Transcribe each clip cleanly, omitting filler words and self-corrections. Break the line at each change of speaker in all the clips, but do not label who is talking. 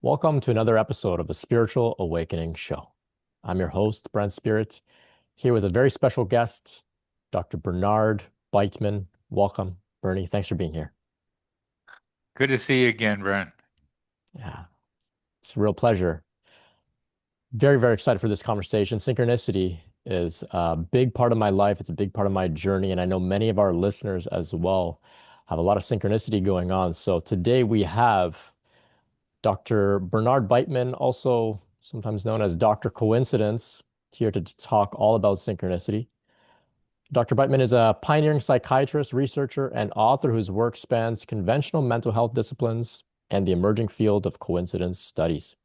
Welcome to another episode of the Spiritual Awakening Show. I'm your host, Brent Spirit, here with a very special guest, Dr. Bernard Beitman. Welcome, Bernie. Thanks for being here.
Good to see you again, Brent.
Yeah, it's a real pleasure. Very, very excited for this conversation. Synchronicity is a big part of my life. It's a big part of my journey, and I know many of our listeners as well have a lot of synchronicity going on. So today we have Dr. Bernard Beitman, also sometimes known as Dr. Coincidence, here to talk all about synchronicity. Dr. Beitman is a pioneering psychiatrist, researcher, and author whose work spans conventional mental health disciplines and the emerging field of coincidence studies.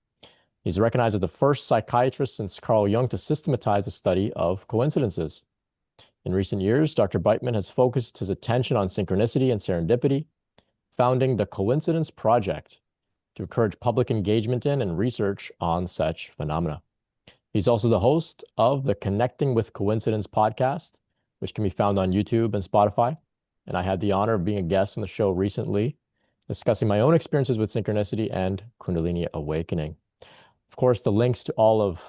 He's recognized as the first psychiatrist since Carl Jung to systematize the study of coincidences. In recent years, Dr. Beitman has focused his attention on synchronicity and serendipity, founding the Coincidence Project to encourage public engagement in and research on such phenomena. He's also the host of the Connecting with Coincidence podcast, which can be found on YouTube and Spotify. And I had the honor of being a guest on the show recently, discussing my own experiences with synchronicity and Kundalini awakening. Of course, the links to all of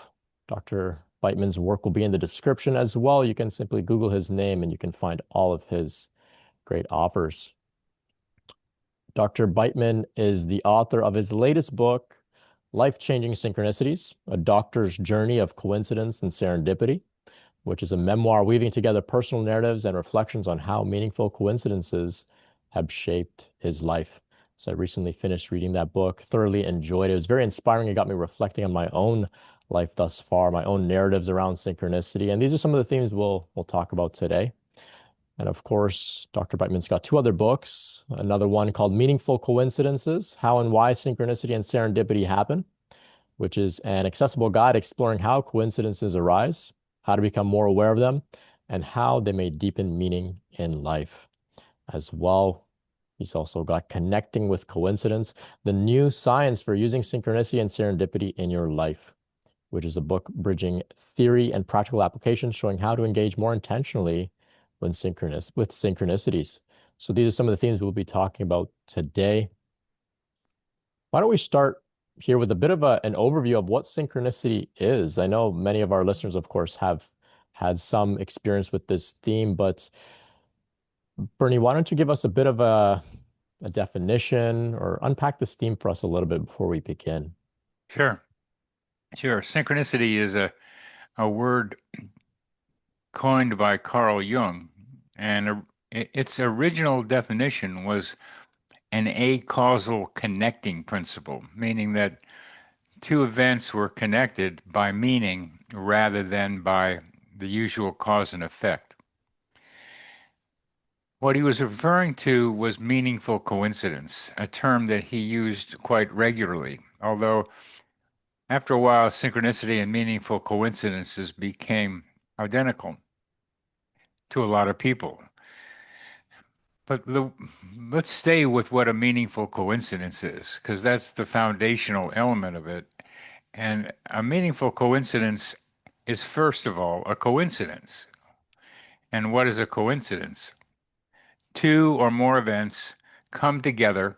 Dr. Beitman's work will be in the description as well. You can simply Google his name and you can find all of his great offers. Dr. Beitman is the author of his latest book, Life-Changing Synchronicities, A Doctor's Journey of Coincidence and Serendipity, which is a memoir weaving together personal narratives and reflections on how meaningful coincidences have shaped his life. So I recently finished reading that book, thoroughly enjoyed it. It was very inspiring. It got me reflecting on my own life thus far, my own narratives around synchronicity. And these are some of the themes we'll talk about today. And of course, Dr. Beitman's got two other books, another one called Meaningful Coincidences, How and Why Synchronicity and Serendipity Happen, which is an accessible guide exploring how coincidences arise, how to become more aware of them, and how they may deepen meaning in life as well. He's also got Connecting with Coincidence, the new science for using synchronicity and serendipity in your life, which is a book bridging theory and practical applications showing how to engage more intentionally with synchronicities. So these are some of the themes we'll be talking about today. Why don't we start here with a bit of an overview of what synchronicity is? I know many of our listeners, of course, have had some experience with this theme, but Bernie, why don't you give us a bit of a definition or unpack this theme for us a little bit before we begin?
Sure, sure. Synchronicity is a word coined by Carl Jung, and its original definition was an acausal connecting principle, meaning that two events were connected by meaning rather than by the usual cause and effect. What he was referring to was meaningful coincidence, a term that he used quite regularly, although after a while, synchronicity and meaningful coincidences became identical to a lot of people. But let's stay with what a meaningful coincidence is, because that's the foundational element of it. And a meaningful coincidence is, first of all, a coincidence. And what is a coincidence? Two or more events come together,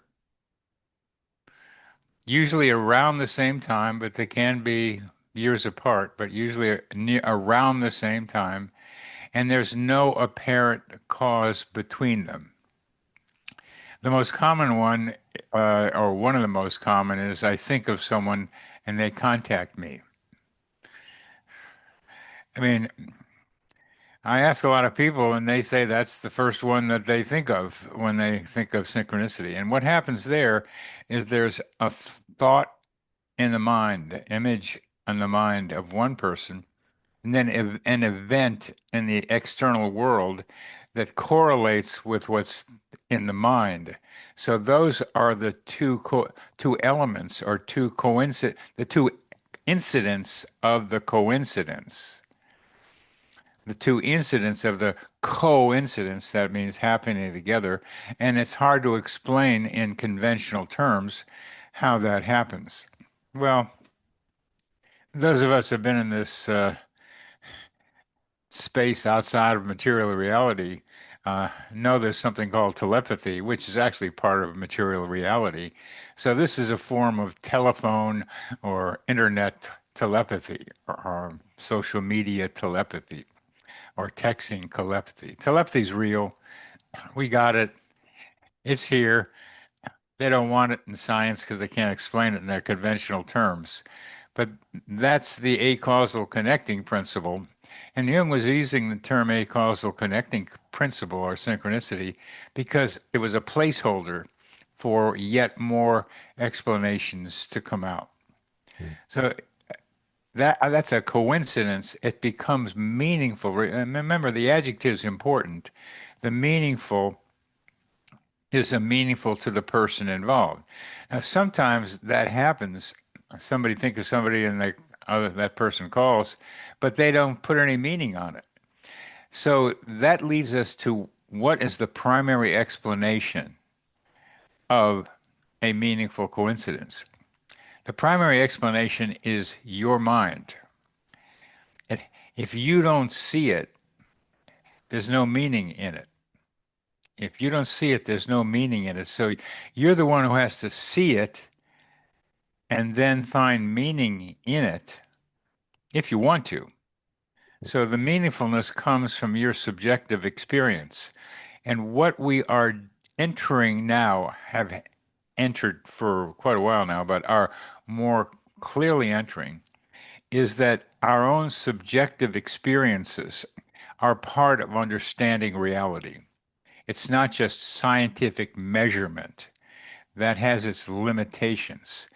usually around the same time, but they can be years apart, but usually around the same time, and there's no apparent cause between them. The most common one, or one of the most common, is I think of someone and they contact me. I mean, I ask a lot of people and they say that's the first one that they think of when they think of synchronicity. And what happens there is there's a thought in the mind, the image in the mind of one person, and then an event in the external world that correlates with what's in the mind. So those are the two elements or the two incidents of the coincidence. The two incidents of the coincidence, that means happening together, and it's hard to explain in conventional terms how that happens. Well, those of us who have been in this space outside of material reality know there's something called telepathy, which is actually part of material reality. So this is a form of telephone or internet telepathy or social media telepathy or texting telepathy. Telepathy is real. We got it. It's here. They don't want it in science because they can't explain it in their conventional terms. But that's the acausal connecting principle. And Jung was using the term acausal connecting principle or synchronicity because it was a placeholder for yet more explanations to come out.
Mm.
So that's a coincidence. It becomes meaningful. And remember, the adjective is important. The meaningful is a meaningful to the person involved. Now, sometimes that happens. Somebody think of somebody and that person calls, but they don't put any meaning on it. So that leads us to what is the primary explanation of a meaningful coincidence? The primary explanation is your mind. And if you don't see it, there's no meaning in it. If you don't see it, there's no meaning in it. So you're the one who has to see it and then find meaning in it if you want to. So the meaningfulness comes from your subjective experience. And what we are entering now, have entered for quite a while now, but are more clearly entering, is that our own subjective experiences are part of understanding reality. It's not just scientific measurement that has its limitations.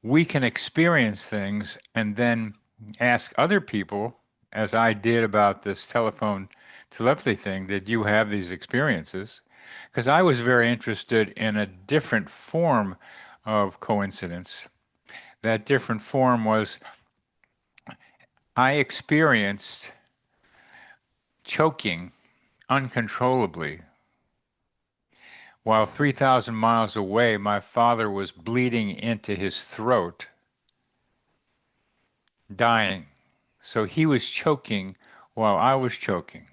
We can experience things and then ask other people, as I did about this telephone telepathy thing, did you have these experiences? Because I was very interested in a different form of coincidence. That different form was I experienced choking uncontrollably while 3,000 miles away, my father was bleeding into his throat, dying. So he was choking while I was choking.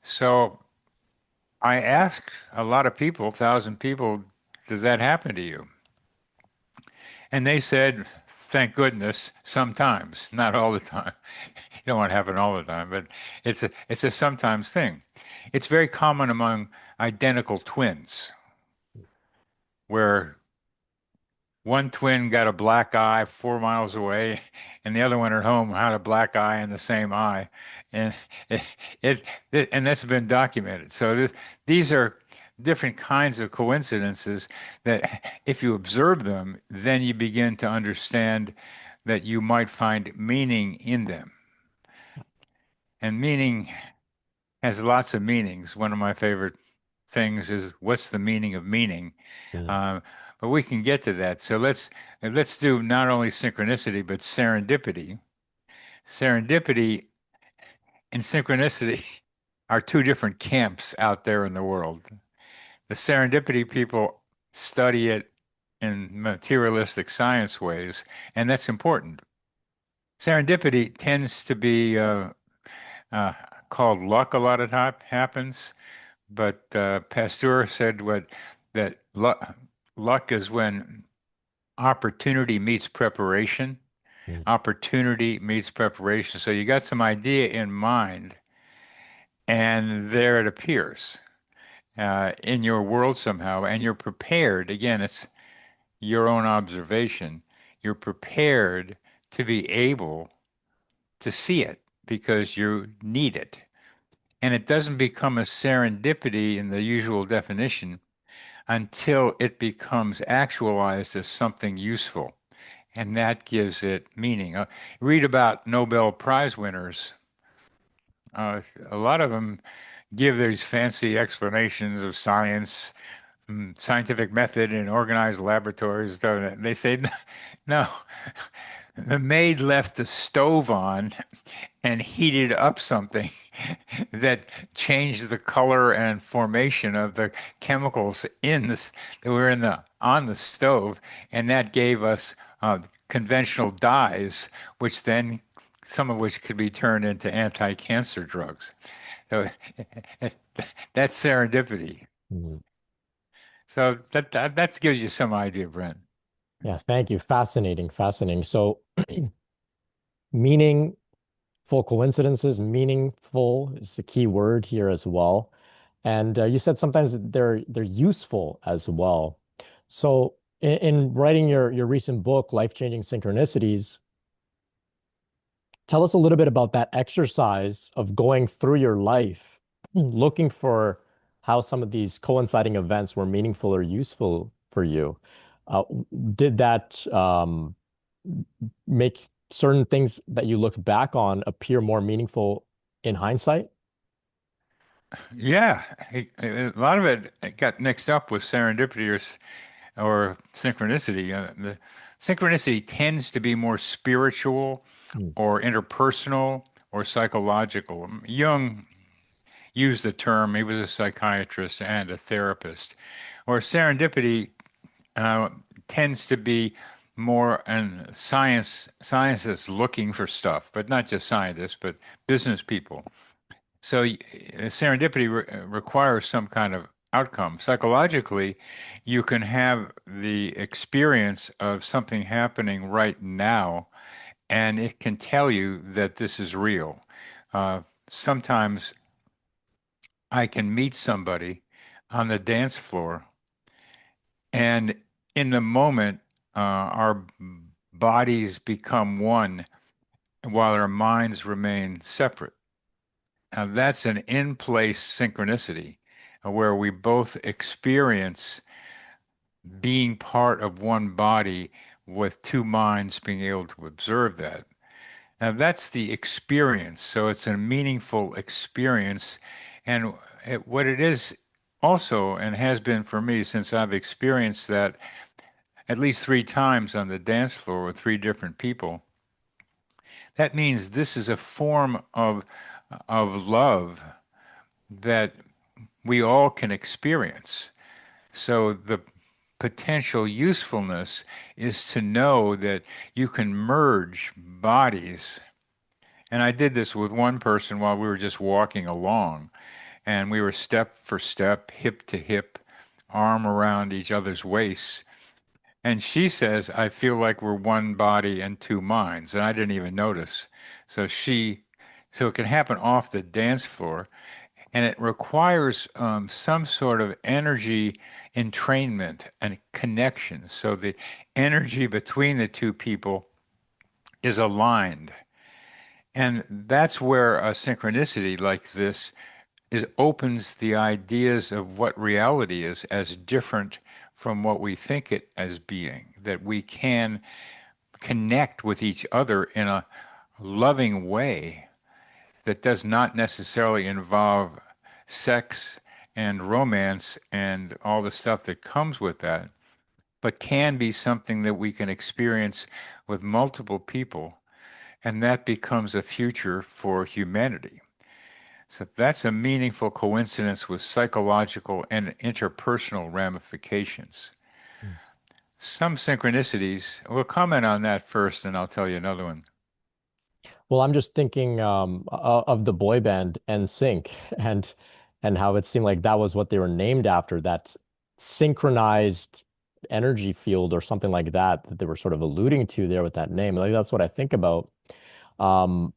So I asked a lot of people, 1,000 people, does that happen to you? And they said, thank goodness, sometimes, not all the time. You don't want it to happen all the time, but it's a sometimes thing. It's very common among identical twins, where one twin got a black eye 4 miles away, and the other one at home had a black eye in the same eye, and it, and that's been documented. So these are different kinds of coincidences that, if you observe them, then you begin to understand that you might find meaning in them. And meaning has lots of meanings. One of my favorite things is what's the meaning of meaning?
Mm.
Um, but we can get to that. So let's do not only synchronicity but serendipity. Serendipity and synchronicity are two different camps out there in the world. The serendipity people study it in materialistic science ways, and that's important. Serendipity tends to be uh, called luck a lot of time happens, but Pasteur said that luck is when opportunity meets preparation.
Mm.
Opportunity meets preparation. So you got some idea in mind, and there it appears in your world somehow, and you're prepared. Again, it's your own observation. You're prepared to be able to see it because you need it. And it doesn't become a serendipity in the usual definition until it becomes actualized as something useful. And that gives it meaning. Read about Nobel Prize winners. A lot of them give these fancy explanations of science, scientific method, and organized laboratories. They say, no, the maid left the stove on and heated up something that changed the color and formation of the chemicals in this that were in the on the stove, and that gave us conventional dyes, which then some of which could be turned into anti-cancer drugs. So That's serendipity.
Mhm.
So that gives you some idea, Brent.
Yeah, thank you. Fascinating, fascinating. So, meaningful coincidences, meaningful is the key word here as well. And you said sometimes they're useful as well. So, in writing your recent book, Life-Changing Synchronicities, tell us a little bit about that exercise of going through your life, looking for how some of these coinciding events were meaningful or useful for you. Uh, did that make certain things that you looked back on appear more meaningful in hindsight?
Yeah, a lot of it got mixed up with serendipity or synchronicity. The synchronicity tends to be more spiritual
Mm,
or interpersonal or psychological. Jung used the term, he was a psychiatrist and a therapist, or serendipity uh, tends to be more an scientists looking for stuff, but not just scientists, but business people. So serendipity requires some kind of outcome. Psychologically, you can have the experience of something happening right now, and it can tell you that this is real. Sometimes I can meet somebody on the dance floor, and in the moment, our bodies become one while our minds remain separate. Now, that's an in-place synchronicity where we both experience being part of one body with two minds being able to observe that. Now, that's the experience. So it's a meaningful experience. And what it is also, and has been for me since I've experienced that at least three times on the dance floor with three different people, that means this is a form of love that we all can experience. So the potential usefulness is to know that you can merge bodies. And I did this with one person while we were just walking along, and we were step for step, hip to hip, arm around each other's waists. And she says, I feel like we're one body and two minds. And I didn't even notice. So so it can happen off the dance floor, and it requires some sort of energy entrainment and connection. So the energy between the two people is aligned. And that's where a synchronicity like this opens the ideas of what reality is as different from what we think it as being, that we can connect with each other in a loving way that does not necessarily involve sex and romance and all the stuff that comes with that, but can be something that we can experience with multiple people, and that becomes a future for humanity. So that's a meaningful coincidence with psychological and interpersonal ramifications.
mm.
Some synchronicities, we'll comment on that first, and I'll tell you another one.
Well, I'm just thinking of the boy band NSYNC and how it seemed like that was what they were named after, that synchronized energy field or something like that that they were sort of alluding to there with that name. Like that's what I think about. Um,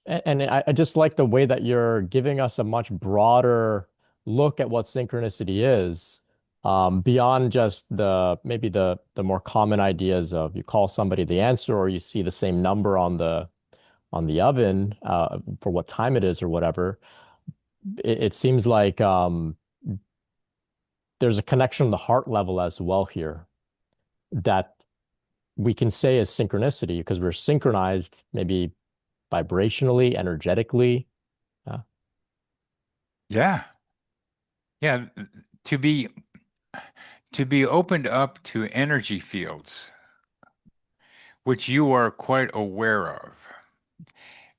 and I just like the way that you're giving us a much broader look at what synchronicity is, beyond just maybe the more common ideas of you call somebody the answer or you see the same number on the oven for what time it is or whatever. It seems like there's a connection on the heart level as well here that we can say is synchronicity because we're synchronized maybe vibrationally, energetically. Uh,
Yeah. Yeah, to be to be opened up to energy fields, which you are quite aware of,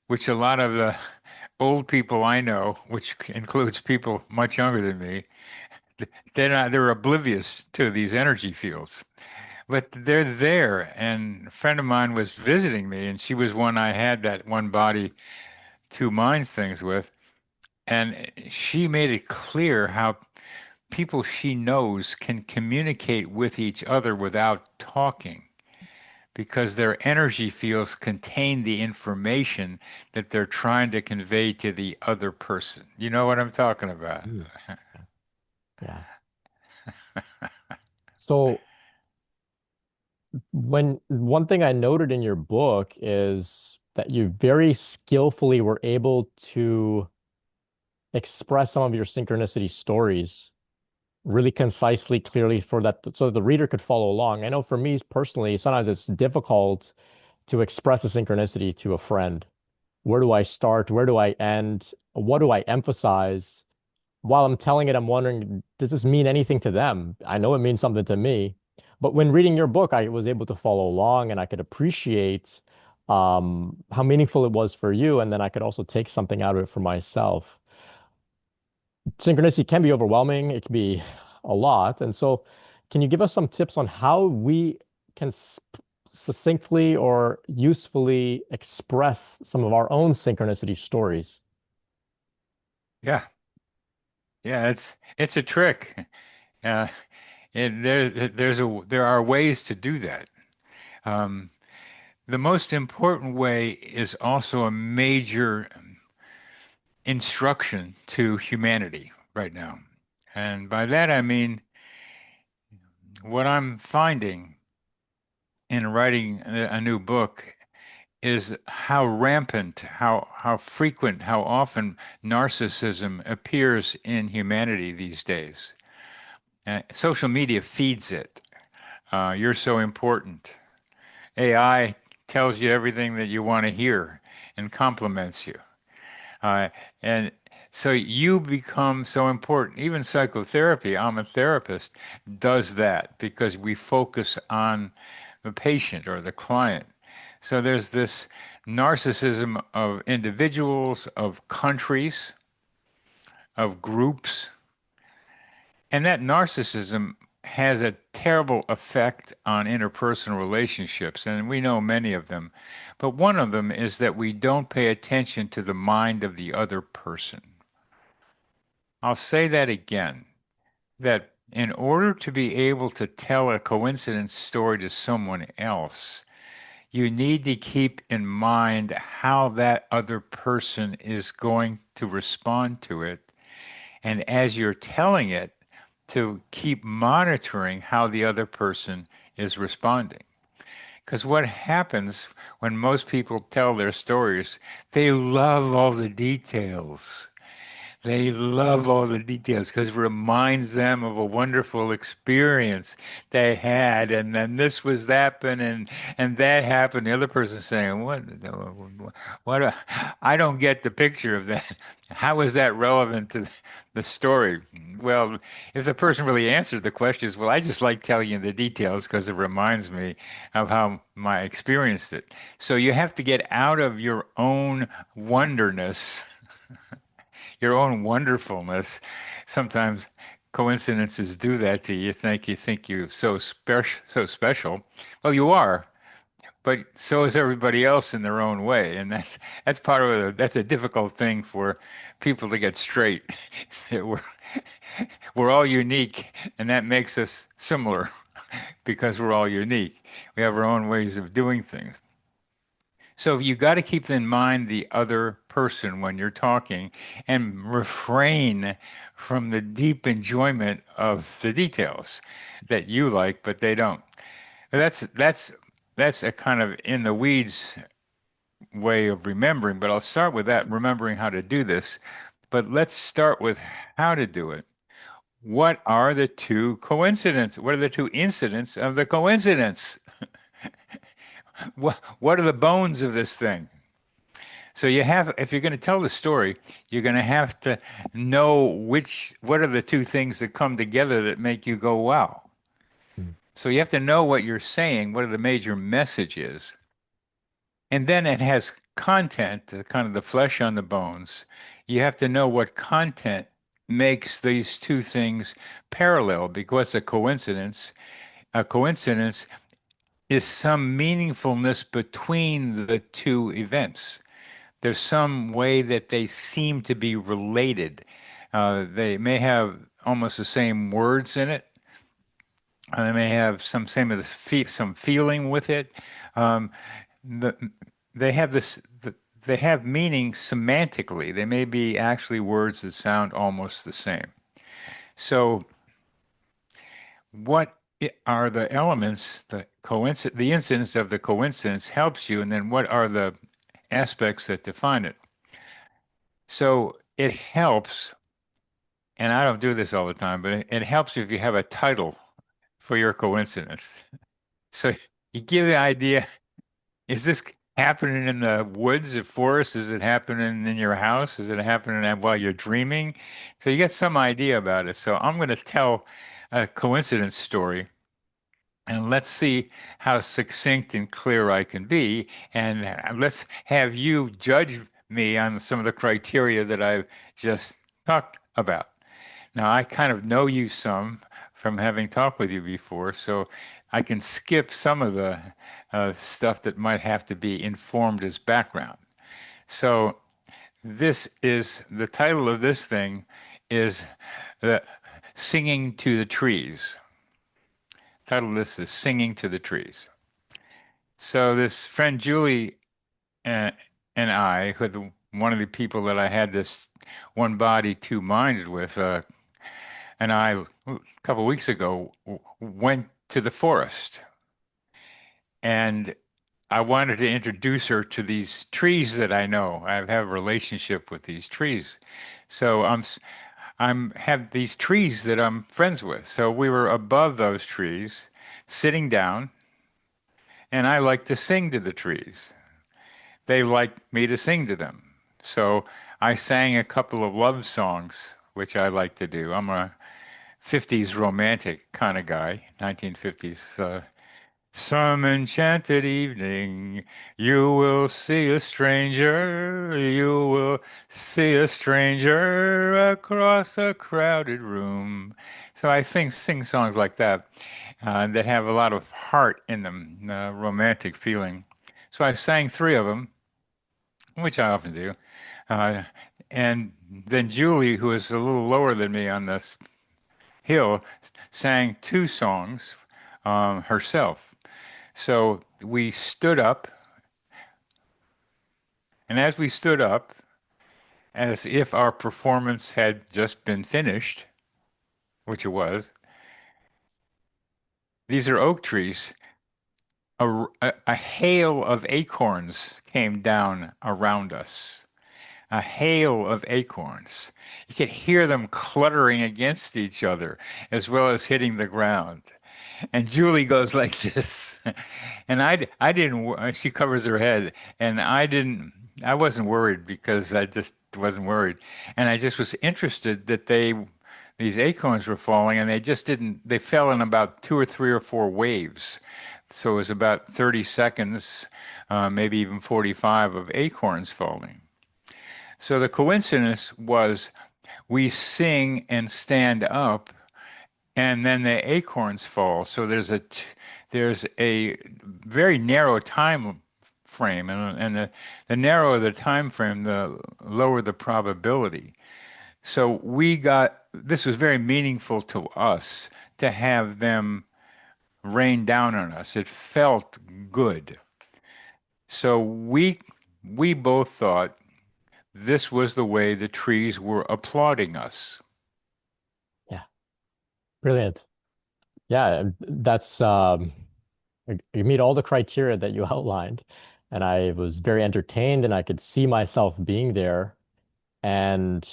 which a lot of the old people I know, which includes people much younger than me, they're oblivious to these energy fields. But they're there. And a friend of mine was visiting me, and she was one I had that one body, two minds things with. And she made it clear how people she knows can communicate with each other without talking because their energy fields contain the information that they're trying to convey to the other person. You know what I'm talking about?
Mm. Yeah. So when one thing I noted in your book is that you very skillfully were able to express some of your synchronicity stories really concisely, clearly for that so that the reader could follow along. I know for me personally, sometimes it's difficult to express a synchronicity to a friend. Where do I start? Where do I end? What do I emphasize? While I'm telling it, I'm wondering, does this mean anything to them? I know it means something to me. But when reading your book, I was able to follow along and I could appreciate how meaningful it was for you. And then I could also take something out of it for myself. Synchronicity can be overwhelming, it can be a lot. And so, can you give us some tips on how we can succinctly or usefully express some of our own synchronicity stories?
Yeah. Yeah, it's a trick. Uh, and there are ways to do that. Um, the most important way is also a major instruction to humanity right now. And by that I mean what I'm finding in writing a new book is how rampant, how frequent, how often narcissism appears in humanity these days. Social media feeds it. You're so important. AI tells you everything that you want to hear and compliments you. Uh, and so you become so important. Even psychotherapy, I'm a therapist, does that because we focus on the patient or the client. So there's this narcissism of individuals, of countries, of groups, and that narcissism has a terrible effect on interpersonal relationships, and we know many of them. But one of them is that we don't pay attention to the mind of the other person. I'll say that again, that in order to be able to tell a coincidence story to someone else, you need to keep in mind how that other person is going to respond to it. And as you're telling it, to keep monitoring how the other person is responding. Because what happens when most people tell their stories, they love all the details. They love all the details because it reminds them of a wonderful experience they had, and then this was happened, and that happened. The other person's saying, What? I don't get the picture of that. How is that relevant to the story?" Well, if the person really answered the question, is, "Well, I just like telling you the details because it reminds me of how I experienced it." So you have to get out of your own wonderness, your own wonderfulness. Sometimes coincidences do that to you. You think you're so special. Well, you are, but so is everybody else in their own way, and that's part of that's a difficult thing for people to get straight. That we're all unique, and that makes us similar because we're all unique. We have our own ways of doing things. So you got to keep in mind the other person when you're talking and refrain from the deep enjoyment of the details that you like, but they don't. That's a kind of in the weeds way of remembering, but I'll start with that, remembering how to do this. But let's start with how to do it. What are the two coincidences? What are the two incidents of the coincidence? What are the bones of this thing? So if you're going to tell the story, you're going to have to know what are the two things that come together that make you go, wow.
Mm.
So you have to know what you're saying, what are the major messages. And then it has content, kind of the flesh on the bones. You have to know what content makes these two things parallel because a coincidence is some meaningfulness between the two events. there's some way that they seem to be related. They may have almost the same words in it. They may have some same of the some feeling with it. Um, the, they have they have meaning semantically. They may be actually words that sound almost the same. So, what are the elements, the incidence of the coincidence helps you, and then what are the aspects that define it? So it helps, and I don't do this all the time, but it helps if you have a title for your coincidence. So you give the idea, is this happening in the woods, the forest? Is it happening in your house? Is it happening while you're dreaming? So you get some idea about it. So I'm going to tell a coincidence story. And let's see how succinct and clear I can be. And let's have you judge me on some of the criteria that I've just talked about. Now, I kind of know you some from having talked with you before, so I can skip some of the stuff that might have to be informed as background. So, this is the title of this thing is the Singing to the Trees. Title of this is Singing to the Trees. So this friend Julie and, and I, one of the people that I had this one body, two minded with, and I a couple of weeks ago went to the forest, and I wanted to introduce her to these trees that I know. I have a relationship with these trees, so I'm have these trees that I'm friends with. So we were above those trees, sitting down, and I like to sing to the trees. They liked me to sing to them. So I sang a couple of love songs, which I like to do. I'm a 50s romantic kind of guy, 1950s. Some enchanted evening, you will see a stranger, you will see a stranger across a crowded room. So I sing songs like that that have a lot of heart in them, romantic feeling. So I sang three of them, which I often do. Uh, and then Julie, who is a little lower than me on this hill, sang two songs herself. So we stood up, and as we stood up, as if our performance had just been finished, which it was, these are oak trees. A hail of acorns came down around us. A hail of acorns. You could hear them cluttering against each other as well as hitting the ground. And Julie goes like this. And I didn't, she covers her head. And I wasn't worried because I just wasn't worried. And I just was interested that these acorns were falling and they just didn't, they fell in about two or three or four waves. So it was about 30 seconds, maybe even 45 of acorns falling. So the coincidence was we sing and stand up, and then the acorns fall. So there's a very narrow time frame, and the narrower the time frame, the lower the probability. So this was very meaningful to us to have them rain down on us. It felt good. So we both thought this was the way the trees were applauding us.
Yeah, brilliant. Yeah, that's you meet all the criteria that you outlined, and I was very entertained, and I could see myself being there, and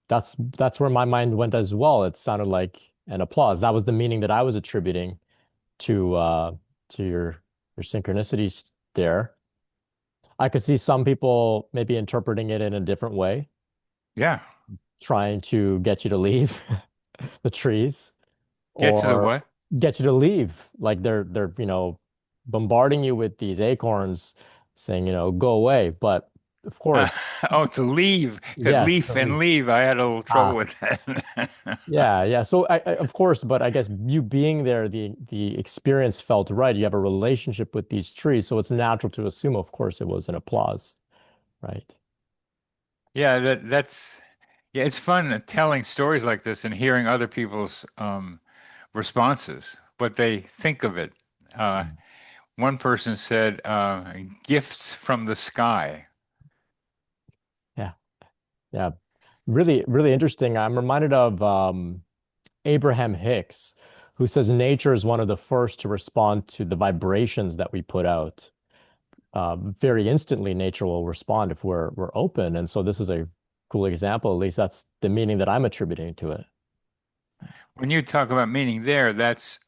that's where my mind went as well. It sounded like an applause. That was the meaning that I was attributing to your synchronicities there. I could see some people maybe interpreting it in a different way,
Yeah.
trying to get you to leave the trees
Get to the
or
what?
get you to leave. Like they're bombarding you with these acorns saying, go away. But of course.
Oh, to leave, could
Yes,
leaf and leave. I had a little trouble
ah,
with that.
yeah, yeah. So of course, but I guess you being there, the experience felt right. You have a relationship with these trees, so it's natural to assume, of course, it was an applause, right?
Yeah, that's yeah, it's fun telling stories like this and hearing other people's responses, what they think of it. Uh,
Mm.
one person said, gifts from the sky.
Yeah, yeah. Really, really interesting. I'm reminded of Abraham Hicks, who says nature is one of the first to respond to the vibrations that we put out. Very instantly, nature will respond if we're open. And so this is a cool example. At least that's the meaning that I'm attributing to it.
When you talk about meaning there, that's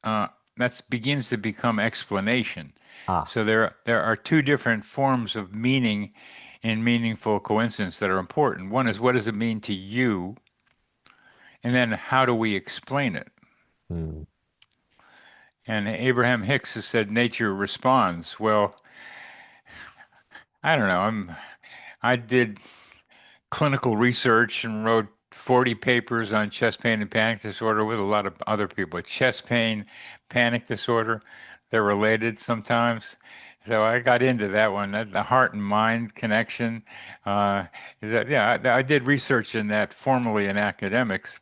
begins to become explanation.
Ah,
So there are two different forms of meaning in meaningful coincidence that are important. One is what does it mean to you, and then how do we explain it?
hmm,
And Abraham Hicks has said nature responds. Well, I don't know. I did clinical research and wrote 40 papers on chest pain and panic disorder with a lot of other people. Chest pain, panic disorder, they're related sometimes. So I got into that one, the heart and mind connection. Uh, is that, yeah, I did research in that formally in academics.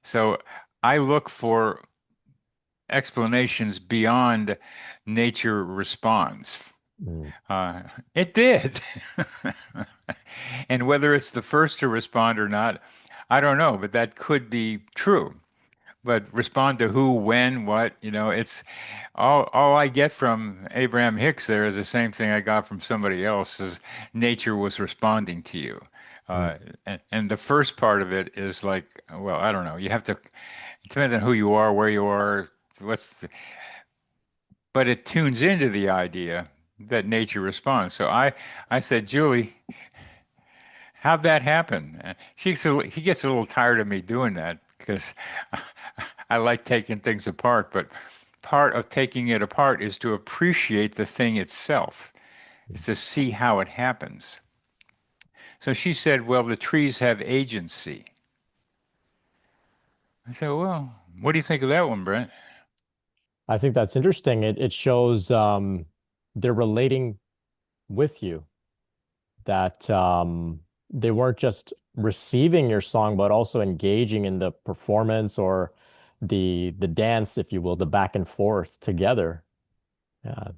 So I look for explanations beyond nature response.
hmm,
Uh, it did. And whether it's the first to respond or not, I don't know, but that could be true. But respond to who, when, what, it's all I get from Abraham Hicks there is the same thing I got from somebody else is nature was responding to you.
hmm.
And the first part of it is like, well, I don't know. You have to, it depends on who you are, where you are, what's the, but it tunes into the idea that nature responds. So I said, Julie, how'd that happen? He gets a little tired of me doing that because I like taking things apart, but part of taking it apart is to appreciate the thing itself. It's to see how it happens. So she said, well, the trees have agency. I said, well, what do you think of that one, Brent?
I think that's interesting. It shows they're relating with you, that they weren't just receiving your song, but also engaging in the performance or the dance, if you will, the back and forth together. Yeah,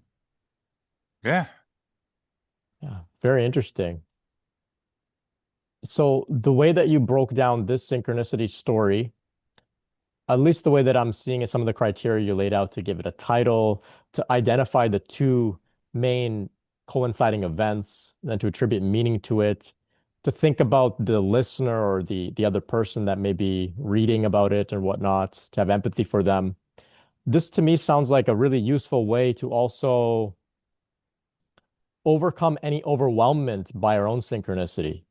Yeah.
yeah, very interesting. So the way that you broke down this synchronicity story, at least the way that I'm seeing it, some of the criteria you laid out to give it a title, to identify the two main coinciding events, then to attribute meaning to it, to think about the listener or the other person that may be reading about it or whatnot, to have empathy for them. This to me sounds like a really useful way to also overcome any overwhelmment by our own synchronicity.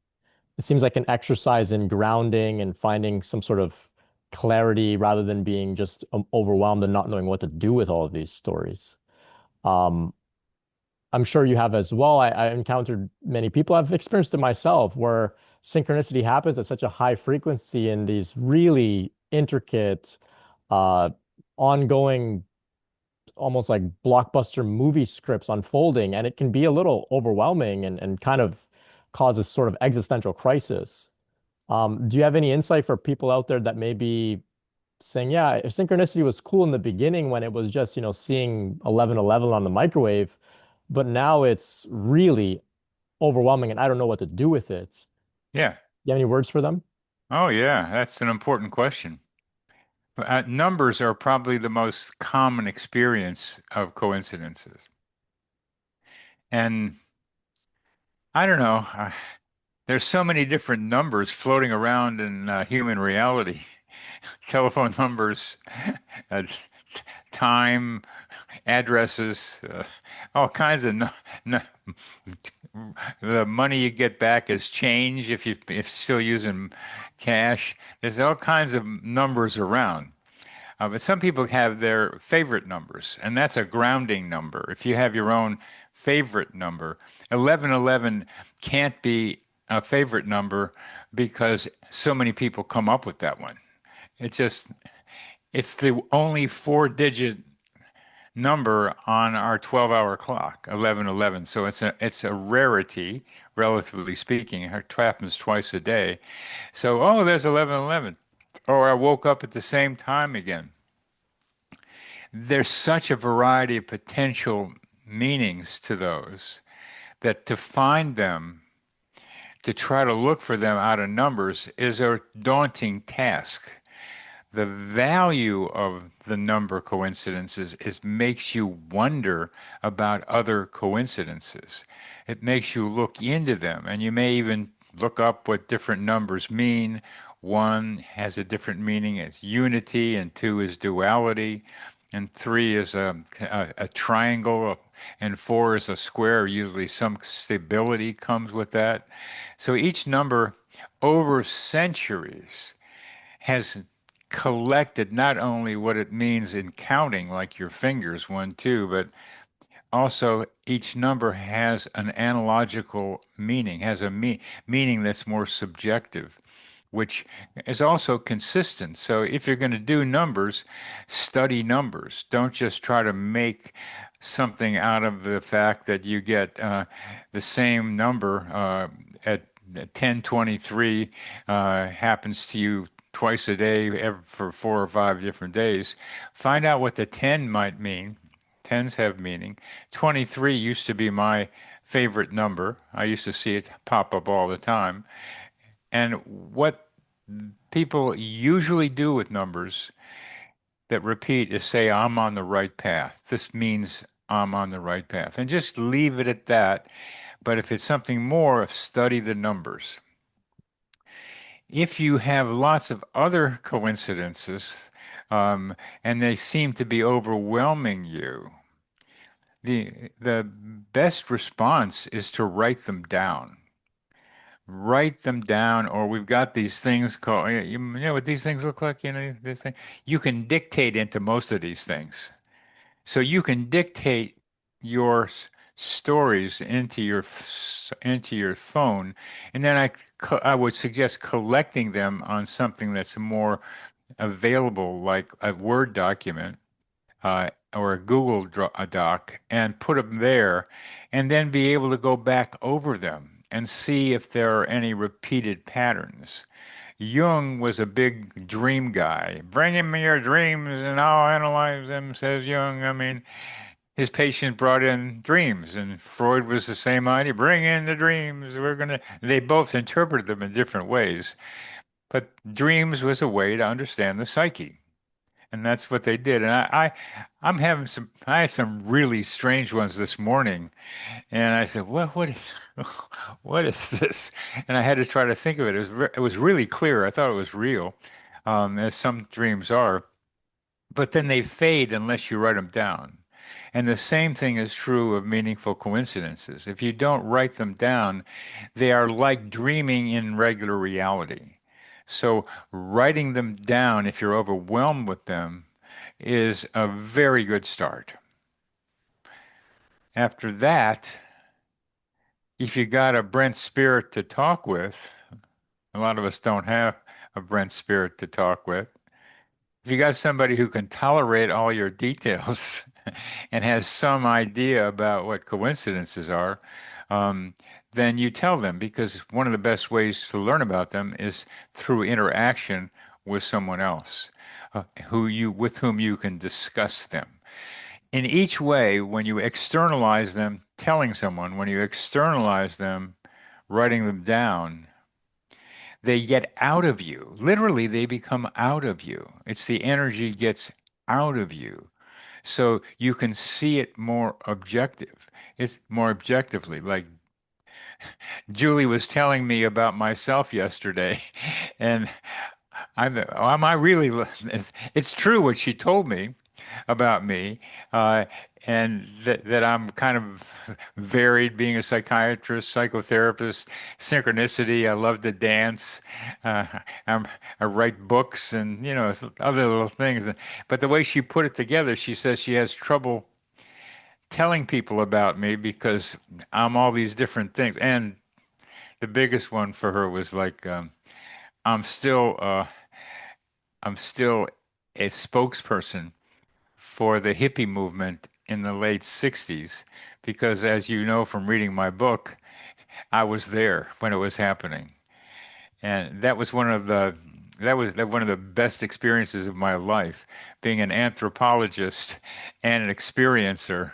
It seems like an exercise in grounding and finding some sort of clarity rather than being just overwhelmed and not knowing what to do with all of these stories. Um, I'm sure you have as well. I encountered many people. I've experienced it myself where synchronicity happens at such a high frequency in these really intricate, uh, ongoing, almost like blockbuster movie scripts unfolding, and it can be a little overwhelming and kind of causes sort of existential crisis. Do you have any insight for people out there that may be saying, yeah, if synchronicity was cool in the beginning when it was just, seeing 11:11 on the microwave, but now it's really overwhelming and I don't know what to do with it.
Yeah.
You have any words for them?
Oh, yeah. That's an important question. Numbers are probably the most common experience of coincidences. And I don't know, there's so many different numbers floating around in human reality. Telephone numbers, uh, time, addresses, all kinds of the money you get back as change if still using cash. There's all kinds of numbers around. But some people have their favorite numbers, and that's a grounding number. If you have your own favorite number. 1111 can't be a favorite number because so many people come up with that one. It just, it's the only four-digit number on our 12-hour clock, 1111. So it's a rarity, relatively speaking. It happens twice a day. So, oh, there's 1111. Or I woke up at the same time again. There's such a variety of potential meanings to those that to find them, to try to look for them out of numbers is a daunting task. The value of the number coincidences is makes you wonder about other coincidences. It makes you look into them, and you may even look up what different numbers mean. One has a different meaning as unity, and two is duality, and three is a triangle, and four is a square. Usually, some stability comes with that. So each number over centuries has collected not only what it means in counting, like your fingers, one, two, but also each number has an analogical meaning, has a meaning that's more subjective, which is also consistent. So if you're going to do numbers, study numbers. Don't just try to make something out of the fact that you get the same number at 1023 happens to you twice a day for 4 or 5 different days. Find out what the 10 might mean. Tens have meaning. 23 used to be my favorite number. I used to see it pop up all the time. And what people usually do with numbers that repeat is say, I'm on the right path. This means I'm on the right path. And just leave it at that. But if it's something more, study the numbers. If you have lots of other coincidences, and they seem to be overwhelming you, the best response is to write them down. Write them down, or we've got these things called, you know what these things look like, this thing. You can dictate into most of these things. So you can dictate your stories into your phone, and then I would suggest collecting them on something that's more available, like a Word document or a a Doc, and put them there, and then be able to go back over them and see if there are any repeated patterns. Jung was a big dream guy. Bring me your dreams and I'll analyze them, says Jung. I mean, his patient brought in dreams, and Freud was the same idea. Bring in the dreams. They both interpreted them in different ways. But dreams was a way to understand the psyche. And that's what they did. And I had some really strange ones this morning. And I said, well, what is this? And I had to try to think of it. It was really clear. I thought it was real, as some dreams are. But then they fade unless you write them down. And the same thing is true of meaningful coincidences. If you don't write them down, they are like dreaming in regular reality. So writing them down, if you're overwhelmed with them, is a very good start. After that, if you got a Brent spirit to talk with, a lot of us don't have a Brent spirit to talk with. If you got somebody who can tolerate all your details and has some idea about what coincidences are, um, then you tell them, because one of the best ways to learn about them is through interaction with someone else, with whom you can discuss them. In each way, when you externalize them, telling someone, when you externalize them, writing them down, they get out of you. Literally, they become out of you. It's the energy gets out of you. So you can see it more objective. It's more objectively. Like Julie was telling me about myself yesterday, and am I really? It's true what she told me about me, uh, and that I'm kind of varied, being a psychiatrist, psychotherapist, synchronicity. I love to dance. Uh, I write books and other little things. But the way she put it together, she says she has trouble telling people about me because I'm all these different things. And the biggest one for her was like, I'm still, uh, I'm still a spokesperson for the hippie movement in the late 60s, because as you know from reading my book, I was there when it was happening. And that was one of the best experiences of my life, being an anthropologist and an experiencer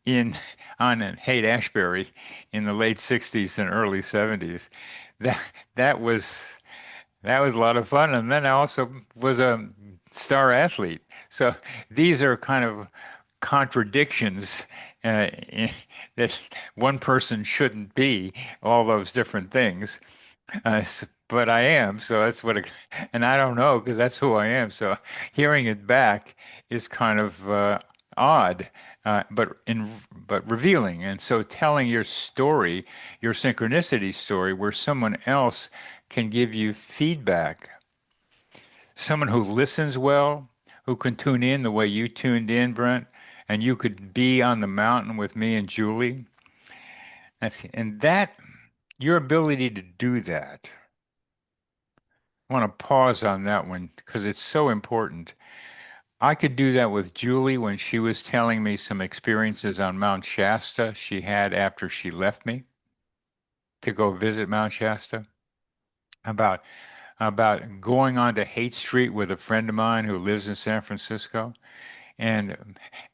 in on Haight-Ashbury in the late 60s and early 70s. That that was that was a lot of fun. And then I also was a star athlete. So these are kind of contradictions uh, that one person shouldn't be all those different things. But I am, so that's and I don't know because that's who I am. So hearing it back is kind of odd, but revealing. And so telling your story, your synchronicity story, where someone else can give you feedback, someone who listens well, who can tune in the way you tuned in, Brent, and you could be on the mountain with me and Julie. And that your ability to do that. I want to pause on that one because it's so important. I could do that with Julie when she was telling me some experiences on Mount Shasta she had after she left me to go visit Mount Shasta. About about going on to Haight Street with a friend of mine who lives in San Francisco and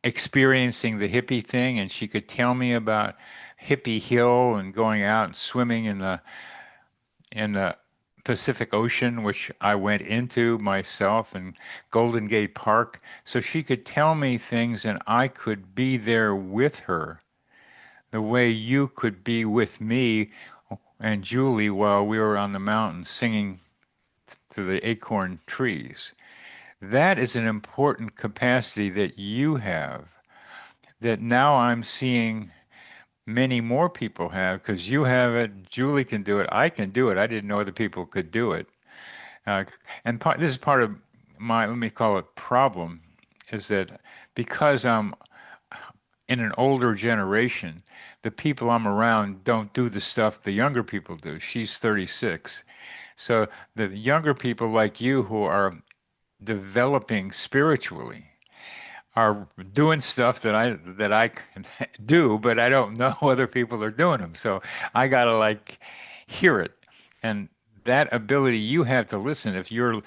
experiencing the hippie thing, and she could tell me about Hippie Hill and going out and swimming in the Pacific Ocean, which I went into myself, and Golden Gate Park. So she could tell me things and I could be there with her, the way you could be with me and Julie while we were on the mountain singing to the acorn trees. That is an important capacity that you have that now I'm seeing many more people have because you have it, Julie can do it, I can do it. I didn't know other people could do it. Uh, and this is part of my, let me call it problem, is that because I'm in an older generation, the people I'm around don't do the stuff the younger people do. She's 36. So the younger people like you who are developing spiritually are doing stuff that I can do, but I don't know other people are doing them. So I gotta like hear it. And that ability you have to listen, if you're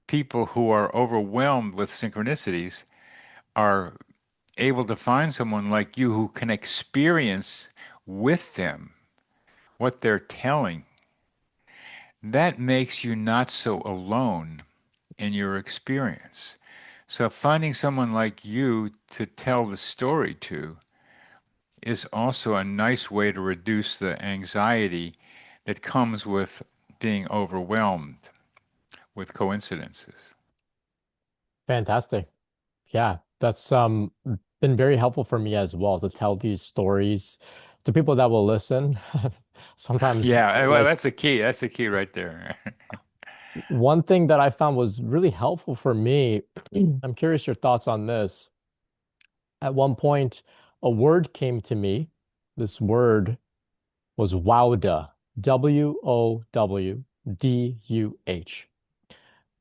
people who are overwhelmed with synchronicities are able to find someone like you who can experience with them what they're telling, that makes you not so alone in your experience. So finding someone like you to tell the story to is also a nice way to reduce the anxiety that comes with being overwhelmed with coincidences.
Fantastic. Yeah, that's been very helpful for me as well to tell these stories to people that will listen. Sometimes
Yeah, well,
like
that's the key. That's the key right there.
one thing that I found was really helpful for me, I'm curious your thoughts on this. At one point, a word came to me. This word was Wowduh, Wowduh.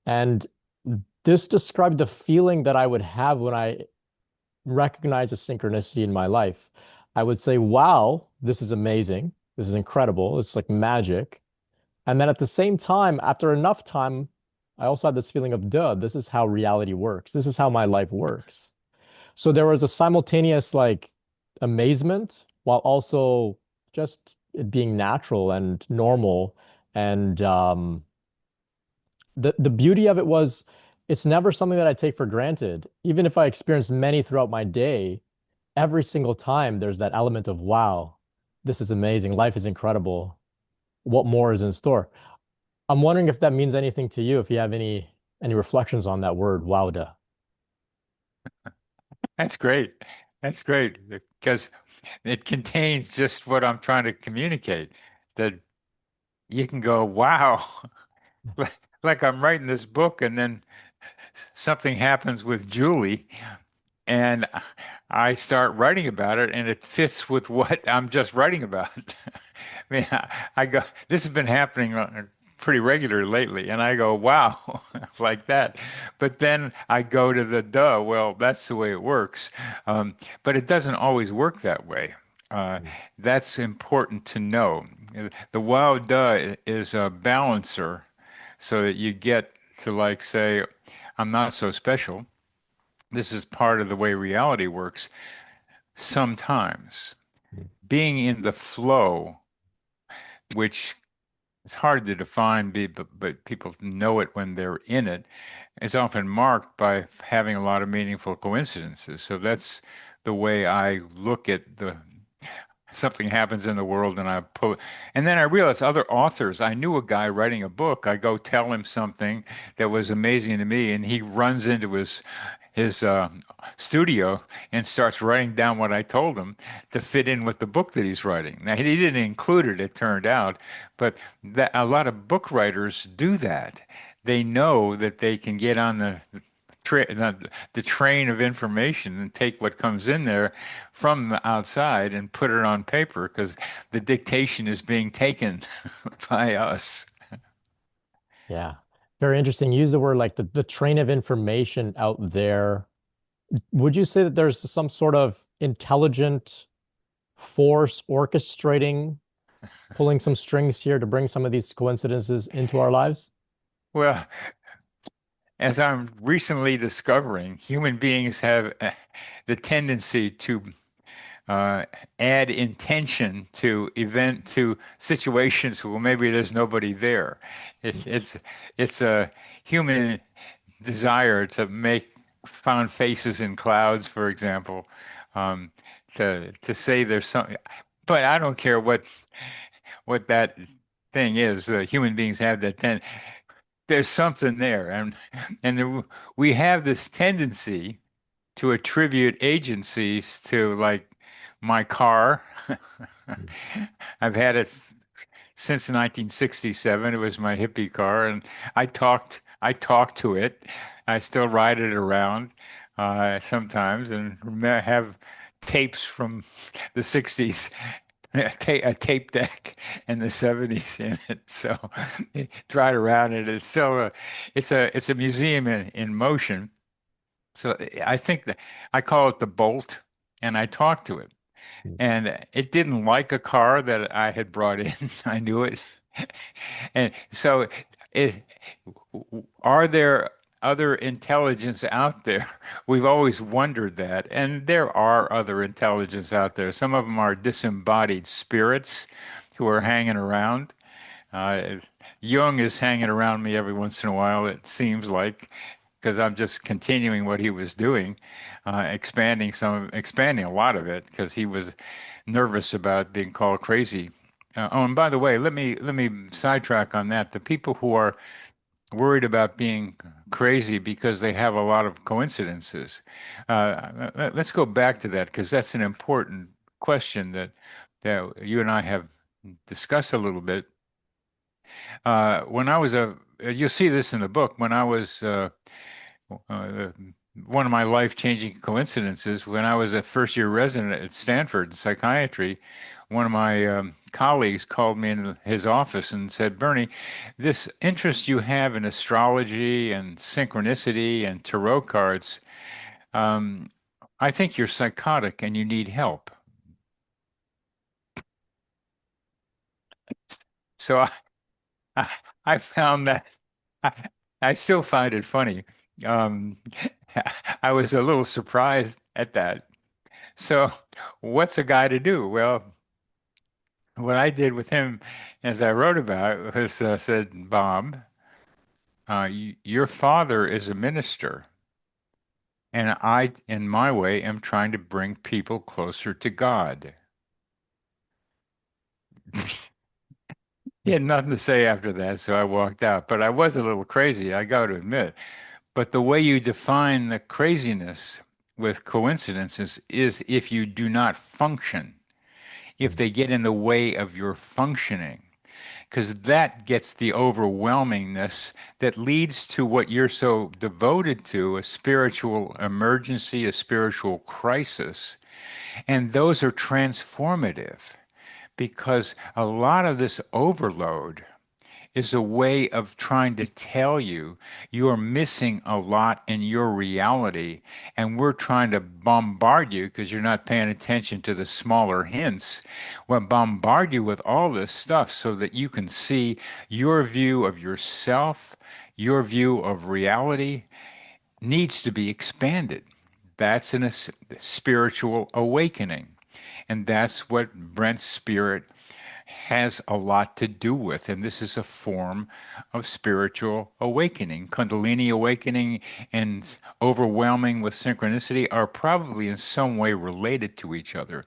And this described the feeling that I would have when I recognize a synchronicity in my life. I would say, wow, this is amazing. This is incredible. It's like magic. And then at the same time, after enough time, I also had this feeling of, duh, this is how reality works. This is how my life works. So there was a simultaneous like amazement while also just it being natural and normal. And the beauty of it was it's never something that I take for granted. Even if I experience many throughout my day, every single time there's that element of wow, this is amazing. Life is incredible. What more is in store? I'm wondering if that means anything to you, if you have any reflections on that word, wowda.
That's great. That's great because it contains just what I'm trying to communicate. That you can go, wow, like I'm writing this book, and then something happens with Julie, and I start writing about it, and it fits with what I'm just writing about. I mean, I go, this has been happening pretty regular lately, and I go, wow, like that. But then I go to the duh, well, that's the way it works. But it doesn't always work that way. Uh, that's important to know. The wow duh is a balancer so that you get to like say, I'm not so special. This is part of the way reality works. Sometimes being in the flow, which is hard to define, but people know it when they're in it, is often marked by having a lot of meaningful coincidences. So that's the way I look at the something happens in the world and I pull it. And then I realized other authors, I knew a guy writing a book. I go tell him something that was amazing to me, and he runs into his studio and starts writing down what I told him to fit in with the book that he's writing. Now, he didn't include it, it turned out, but that a lot of book writers do that. They know that they can get on the train of information and take what comes in there from the outside and put it on paper because the dictation is being taken by us.
Yeah. Very interesting. Use the word like the train of information out there. Would you say that there's some sort of intelligent force orchestrating, pulling some strings here to bring some of these coincidences into our lives?
Well, as I'm recently discovering, human beings have the tendency to uh, add intention to situations where maybe there's nobody there. It's a human desire to make found faces in clouds, for example, um, to say there's something. But I don't care what that thing is. Human beings have that there's something there, we have this tendency to attribute agencies to like my car. I've had it since 1967. It was my hippie car, and I talked to it. I still ride it around sometimes, and have tapes from the 60s, a tape deck in the 70s in it. So ride around it. It's still it's a museum in motion. So I think that I call it the Bolt, and I talked to it. And it didn't like a car that I had brought in. I knew it. And so, is, are there other intelligence out there? We've always wondered that. And there are other intelligence out there. Some of them are disembodied spirits who are hanging around. Uh, Jung is hanging around me every once in a while, it seems like, because I'm just continuing what he was doing, expanding a lot of it, because he was nervous about being called crazy. Oh, and by the way, let me sidetrack on that. The people who are worried about being crazy because they have a lot of coincidences. Let's go back to that because that's an important question that you and I have discussed a little bit. When I was you'll see this in the book. When I was uh, one of my life-changing coincidences, when I was a first-year resident at Stanford in psychiatry, one of my colleagues called me in his office and said, "Bernie, this interest you have in astrology and synchronicity and tarot cards, um, I think you're psychotic and you need help." So I, I found that I, I still find it funny. Um, I was a little surprised at that. So, what's a guy to do? Well, what I did with him, as I wrote about, was said, Bob, your father is a minister, and I, in my way, am trying to bring people closer to God. He had nothing to say after that, so I walked out. But I was a little crazy, I got to admit. But the way you define the craziness with coincidences is if you do not function, if they get in the way of your functioning. because that gets the overwhelmingness that leads to what you're so devoted to, a spiritual emergency, a spiritual crisis. And those are transformative because a lot of this overload is a way of trying to tell you you are missing a lot in your reality. And we're trying to bombard you because you're not paying attention to the smaller hints. We'll bombard you with all this stuff so that you can see your view of yourself, your view of reality needs to be expanded. That's in a spiritual awakening. And that's what Brent's spirit has a lot to do with. And this is a form of spiritual awakening. Kundalini awakening and overwhelming with synchronicity are probably in some way related to each other,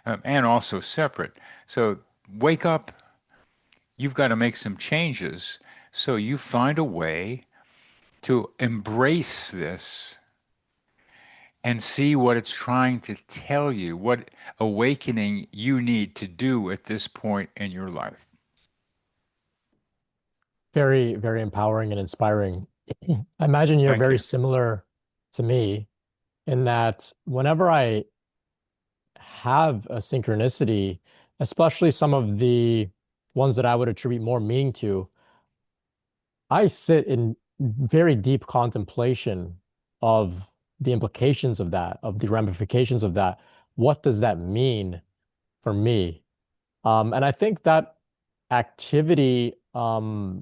and also separate. So wake up, you've got to make some changes. So you find a way to embrace this and see what it's trying to tell you, what awakening you need to do at this point in your life.
Very, very empowering and inspiring. I imagine you're
Thank
very
you.
similar to me in that whenever I have a synchronicity, especially some of the ones that I would attribute more meaning to, I sit in very deep contemplation of the implications of that, of the ramifications of that. What does that mean for me? And I think that activity helps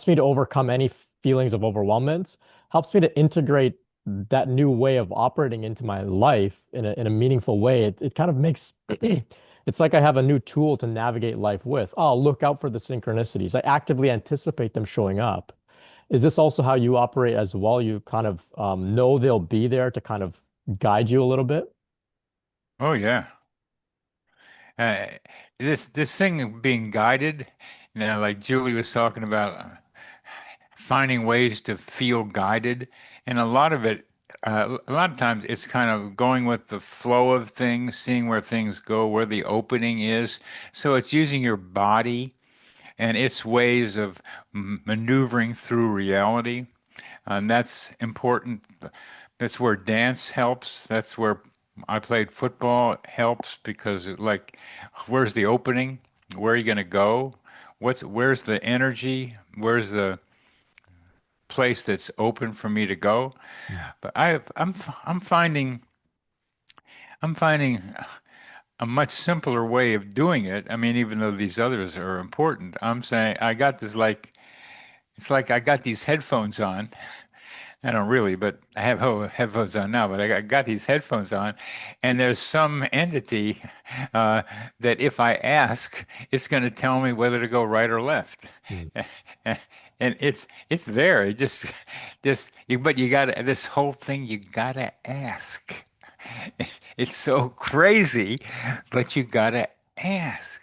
me to overcome any feelings of overwhelmment, helps me to integrate that new way of operating into my life in a meaningful way. It kind of makes it's like I have a new tool to navigate life with. Oh, look out for the synchronicities. I actively anticipate them showing up. Is this also how you operate as well? You kind of know they'll be there to kind of guide you a little bit?
Oh yeah. Uh, this thing of being guided, like Julie was talking about, finding ways to feel guided, and a lot of it, a lot of times it's kind of going with the flow of things, seeing where things go, where the opening is. So it's using your body and its ways of maneuvering through reality. And that's important. That's where dance helps. That's where I played football helps because where's the opening? Where are you going to go? Where's the energy? Where's the place that's open for me to go? But I'm finding a much simpler way of doing it. I mean, even though these others are important, I'm saying I got this it's like I got these headphones on. I don't really, but I have headphones on now. But I got these headphones on, and there's some entity uh, that if I ask, it's going to tell me whether to go right or left,
Mm.
and it's there. It but you got to this whole thing. You got to ask. It's so crazy, but you got to ask.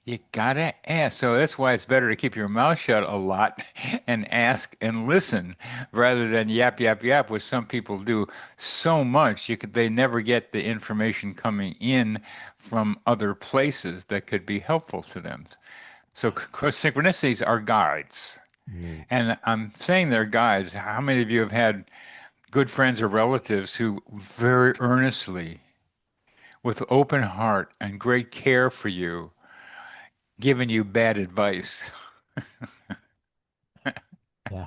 You gotta ask. So that's why it's better to keep your mouth shut a lot and ask and listen rather than yap, yap, yap, which some people do so much. They never get the information coming in from other places that could be helpful to them. So, of course, synchronicities are guides.
Mm.
And I'm saying they're guides. How many of you have had good friends or relatives who very earnestly, with open heart and great care for you, given you bad advice?
Yeah.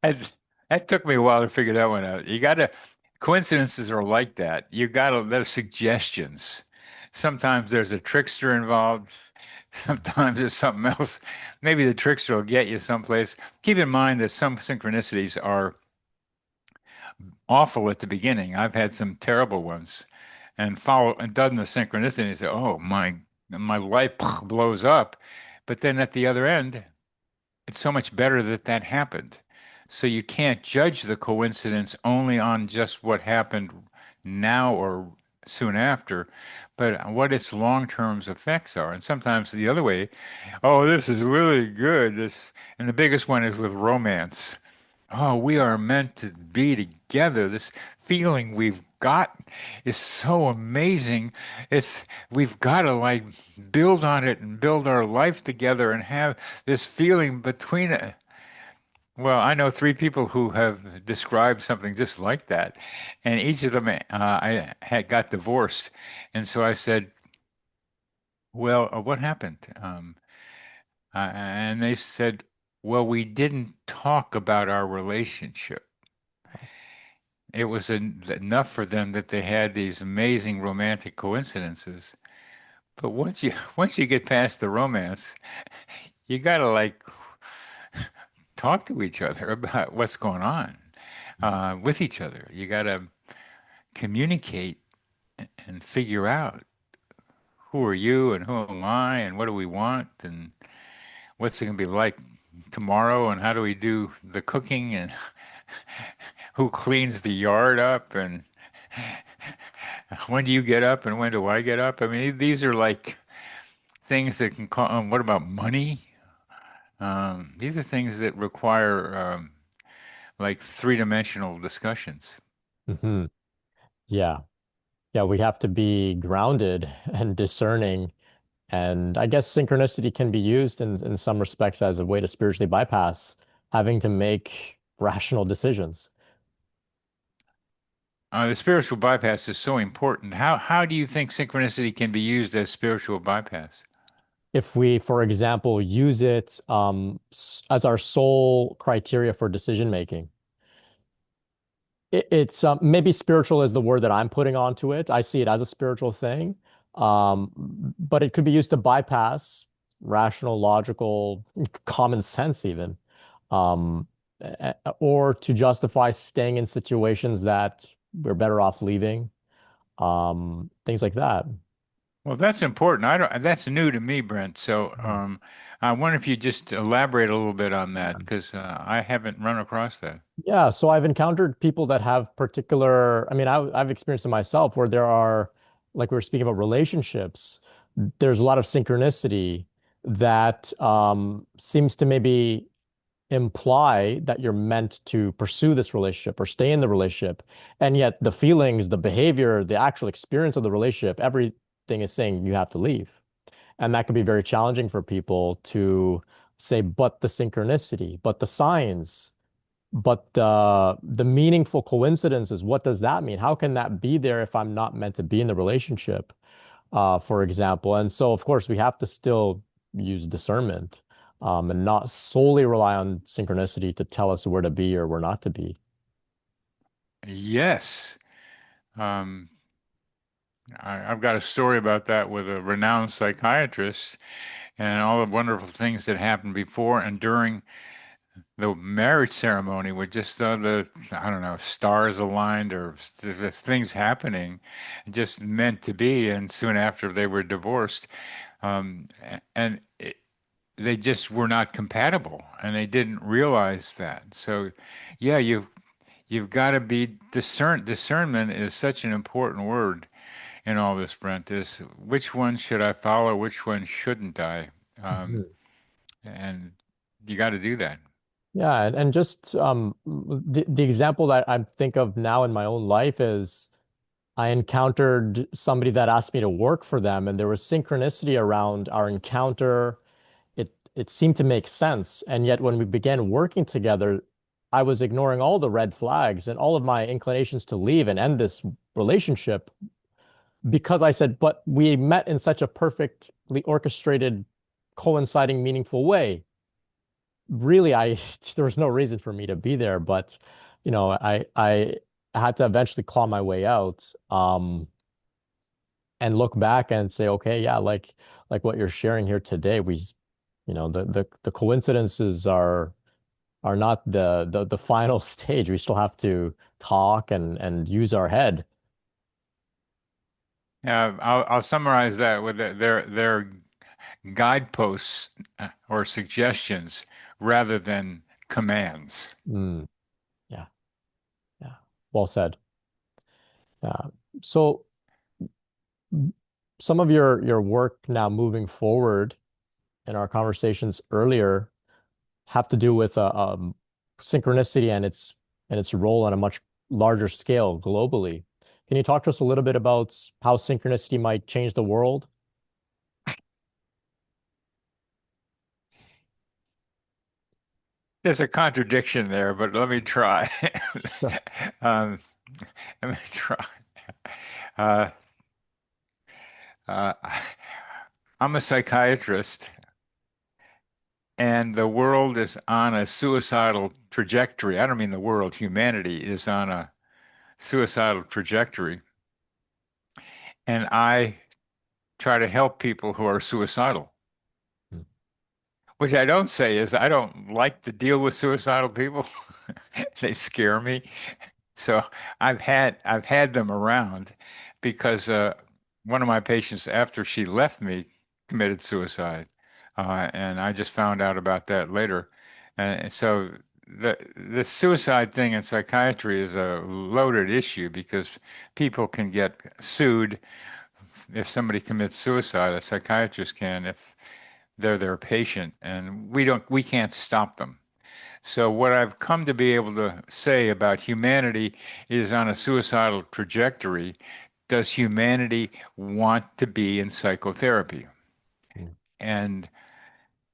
That, that took me a while to figure that one out. Coincidences are like that. You gotta, there's suggestions. Sometimes there's a trickster involved. Sometimes there's something else. Maybe the trickster will get you someplace. Keep in mind that some synchronicities are awful at the beginning. I've had some terrible ones and done the synchronicity and say, oh my life blows up. But then at the other end, it's so much better that that happened. So you can't judge the coincidence only on just what happened now or soon after, but what its long-term effects are. And sometimes the other way, oh, this is really good. And the biggest one is with romance. Oh, we are meant to be together. This feeling we've got is so amazing. It's we've got to like build on it and build our life together and have this feeling between it. Well, I know three people who have described something just like that, and each of them I had got divorced, and so I said, "Well, what happened?" And they said, "Well, we didn't talk about our relationship." It was enough for them that they had these amazing romantic coincidences. But once you get past the romance, you gotta like talk to each other about what's going on with each other. You gotta communicate and figure out who are you and who am I and what do we want and what's it gonna be like tomorrow and how do we do the cooking and who cleans the yard up and when do you get up and when do I get up? I mean, these are like things that can call. What about money? These are things that require like three-dimensional discussions.
Hmm. Yeah. Yeah, we have to be grounded and discerning. And I guess synchronicity can be used in some respects as a way to spiritually bypass having to make rational decisions.
The spiritual bypass is so important. How do you think synchronicity can be used as spiritual bypass?
If we, for example, use it as our sole criteria for decision making, it's maybe spiritual is the word that I'm putting onto it. I see it as a spiritual thing, but it could be used to bypass rational, logical, common sense, even, or to justify staying in situations that we're better off leaving, things like that.
Well, that's important. I don't, that's new to me, Brent. So
Mhm.
I wonder if you just elaborate a little bit on that because I haven't run across that.
Yeah, so I've encountered people that have particular, I mean, I've experienced it myself where there are, like we were speaking about relationships, there's a lot of synchronicity that seems to maybe imply that you're meant to pursue this relationship or stay in the relationship. And yet the feelings, the behavior, the actual experience of the relationship, everything is saying you have to leave. And that can be very challenging for people to say, but the synchronicity, but the signs. But the meaningful coincidences, what does that mean? How can that be there if I'm not meant to be in the relationship, for example? And so, of course, we have to still use discernment, and not solely rely on synchronicity to tell us where to be or where not to be.
Yes. Um, I've got a story about that with a renowned psychiatrist and all the wonderful things that happened before and during the marriage ceremony with just I don't know, stars aligned or things happening just meant to be. And soon after they were divorced, and they just were not compatible and they didn't realize that. So, yeah, you've got to be discernment is such an important word in all this, Brent, is which one should I follow? Which one shouldn't I? Um,
Mhm.
and you got to do that.
Yeah, and just the example that I think of now in my own life is I encountered somebody that asked me to work for them, and there was synchronicity around our encounter. It seemed to make sense, and yet when we began working together, I was ignoring all the red flags and all of my inclinations to leave and end this relationship because I said, "But we met in such a perfectly orchestrated, coinciding, meaningful way." Really, I there was no reason for me to be there, but I had to eventually claw my way out. And look back and say, okay, yeah, like what you're sharing here today, the coincidences are not the final stage. We still have to talk and use our head.
Yeah, I'll summarize that with their guideposts or suggestions rather than commands.
Mm, yeah, yeah. Well said. Yeah. So some of your work now moving forward in our conversations earlier have to do with synchronicity and its role on a much larger scale globally. Can you talk to us a little bit about how synchronicity might change the world?
There's a contradiction there, but let me try.
Sure.
Um, let me try. Uh, uh, I'm a psychiatrist, and the world is on a suicidal trajectory. I don't mean the world, humanity is on a suicidal trajectory. And I try to help people who are suicidal.
Mm.
Which I don't say is I don't like to deal with suicidal people. They scare me. So I've had them around because one of my patients after she left me committed suicide, and I just found out about that later. And so the suicide thing in psychiatry is a loaded issue because people can get sued if somebody commits suicide. A psychiatrist can if they're their patient, and we can't stop them. So what I've come to be able to say about humanity is on a suicidal trajectory. Does humanity want to be in psychotherapy?
Mm.
And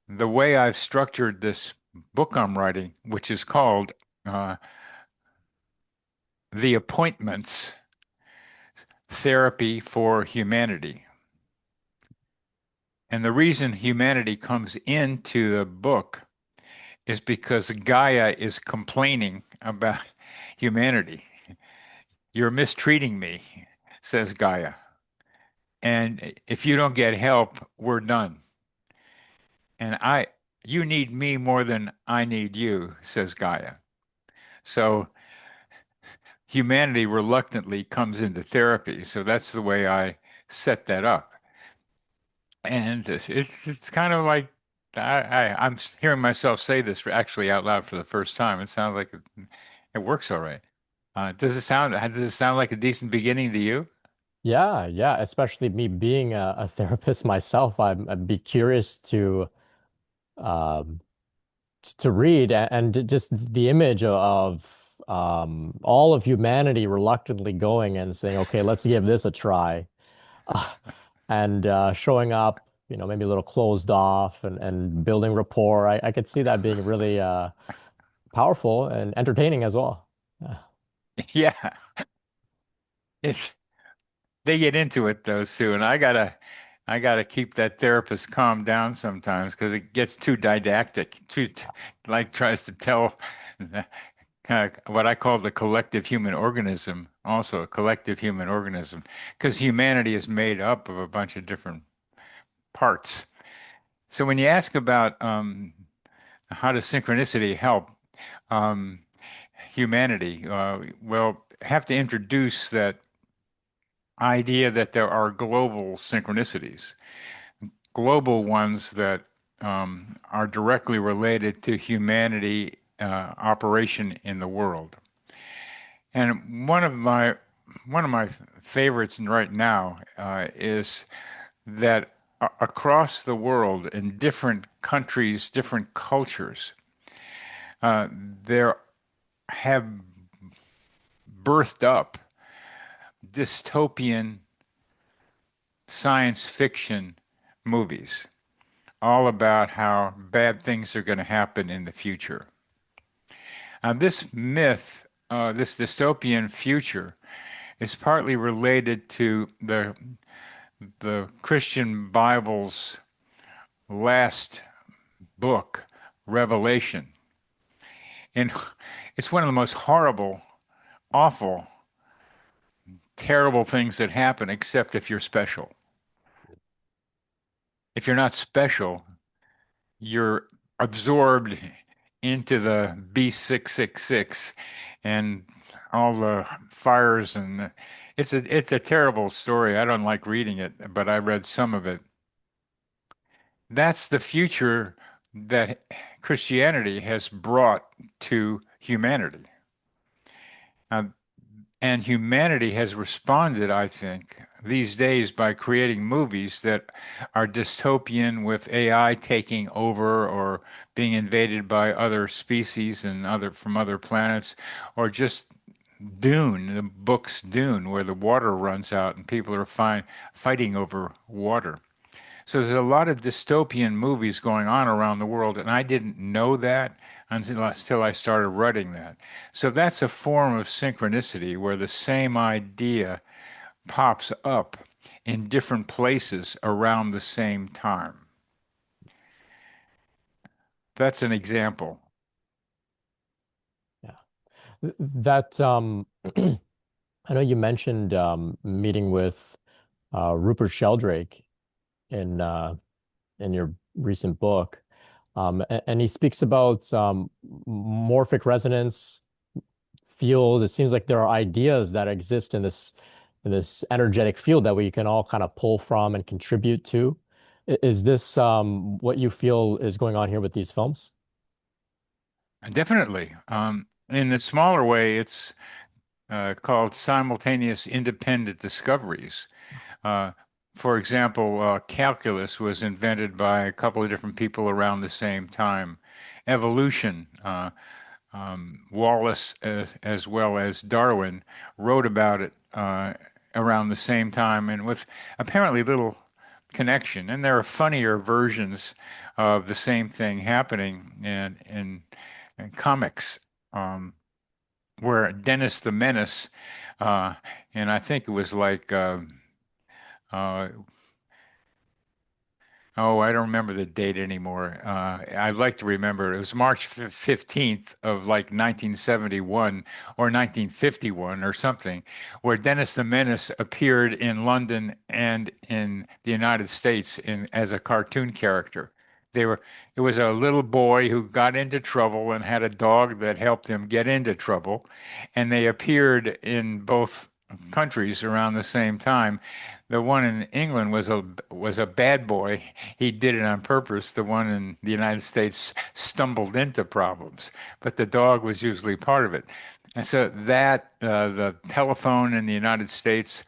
the way I've structured this book I'm writing, which is called The Appointments Therapy for Humanity. And the reason humanity comes into the book is because Gaia is complaining about humanity. You're mistreating me, says Gaia. And if you don't get help, we're done. And you need me more than I need you, says Gaia. So humanity reluctantly comes into therapy. So that's the way I set that up. And it's kind of like I'm hearing myself say this actually out loud for the first time. It sounds like it works all right. Does it sound like a decent beginning to you?
Yeah, yeah. Especially me being a therapist myself, I'd be curious um, to read and just the image of all of humanity reluctantly going and saying, "Okay, let's give this a try," uh, and showing up, maybe a little closed off and building rapport. I could see that being really powerful and entertaining as well. Yeah.
Yeah, it's they get into it those two, and I gotta keep that therapist calm down sometimes because it gets too didactic, like tries to tell kind of what I call the collective human organism, also a collective human organism, because humanity is made up of a bunch of different parts. So when you ask about how does synchronicity help um, humanity, well, have to introduce that idea that there are global synchronicities, global ones that are directly related to humanity operation in the world. And one of my favorites right now is that across the world in different countries, different cultures, uh, there have birthed up dystopian science fiction movies, all about how bad things are going to happen in the future. This myth, this dystopian future, is partly related to the Christian Bible's last book, Revelation. And it's one of the most horrible, awful, terrible things that happen, except if you're special. If you're not special, you're absorbed into the B666 and all the fires and it's a terrible story. I don't like reading it, but I read some of it. That's the future that Christianity has brought to humanity. Um, and humanity has responded, I think, these days by creating movies that are dystopian with AI taking over or being invaded by other species and other from other planets, or just Dune, the book's Dune, where the water runs out and people are fighting over water. So there's a lot of dystopian movies going on around the world, and I didn't know that until I started writing that. So that's a form of synchronicity where the same idea pops up in different places around the same time. That's an example.
Yeah. That I know you mentioned meeting with Rupert Sheldrake in your recent book, and he speaks about morphic resonance fields. It seems like there are ideas that exist in this energetic field that we can all kind of pull from and contribute to. Is this what you feel is going on here with these films?
Definitely. In a smaller way, it's called simultaneous independent discoveries. Uh, for example, calculus was invented by a couple of different people around the same time. Evolution, Wallace, as well as Darwin, wrote about it around the same time and with apparently little connection. And there are funnier versions of the same thing happening in comics, where Dennis the Menace, uh, and I think it was like, uh, oh, I don't remember the date anymore. I'd like to remember. It was March 15th of like 1971 or 1951 or something, where Dennis the Menace appeared in London and in the United States as a cartoon character. It was a little boy who got into trouble and had a dog that helped him get into trouble, and they appeared in both countries around the same time. The one in England was a bad boy. He did it on purpose. The one in the United States stumbled into problems, but the dog was usually part of it. And so the telephone in the United States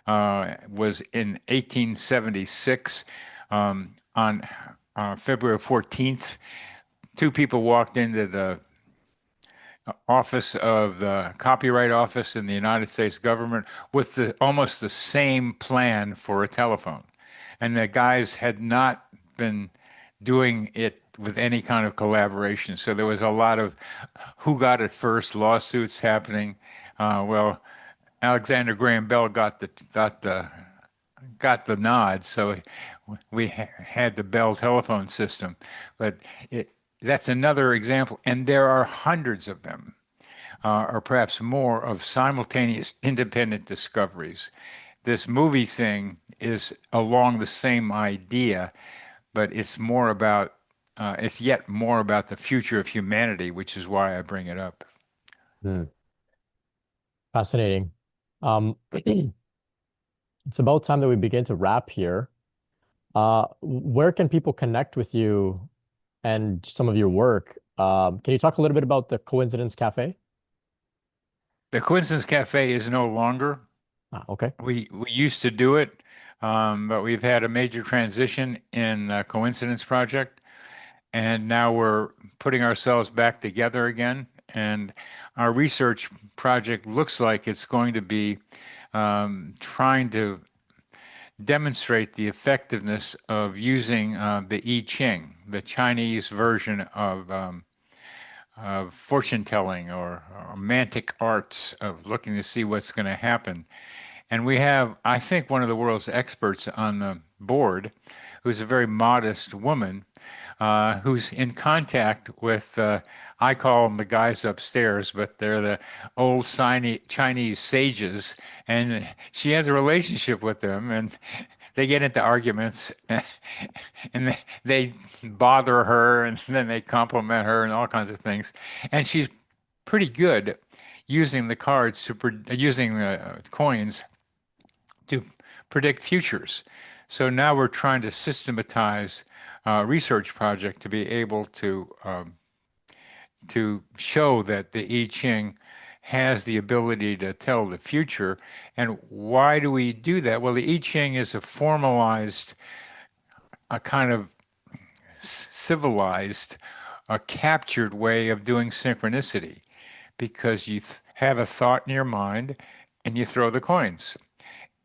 was in 1876 on February 14th. Two people walked into the office of the Copyright Office in the United States government with almost the same plan for a telephone. And the guys had not been doing it with any kind of collaboration. So there was a lot of who got it first lawsuits happening. Well, Alexander Graham Bell got the nod, so we had the Bell telephone system. But that's another example, and there are hundreds of them, or perhaps more, of simultaneous independent discoveries. This movie thing is along the same idea, but it's yet more about the future of humanity, which is why I bring it up.
Hmm. Fascinating. It's about time that we begin to wrap here. Where can people connect with you and some of your work? Can you talk a little bit about the Coincidence Cafe?
The Coincidence Cafe is no longer.
Ah, okay.
We used to do it, but we've had a major transition in Coincidence Project, and now we're putting ourselves back together again. And our research project looks like it's going to be trying to demonstrate the effectiveness of using the I Ching, the Chinese version of fortune telling or romantic arts of looking to see what's going to happen. And we have, I think, one of the world's experts on the board, who's a very modest woman, who's in contact with, I call them the guys upstairs, but they're the old Chinese sages. And she has a relationship with them, and they get into arguments, and they bother her, and then they compliment her, and all kinds of things. And she's pretty good using the cards using the coins to predict futures. So now we're trying to systematize a research project to be able to show that the I Ching has the ability to tell the future. And why do we do that? Well, the I Ching is a formalized, a kind of civilized, a captured way of doing synchronicity because have a thought in your mind, and you throw the coins.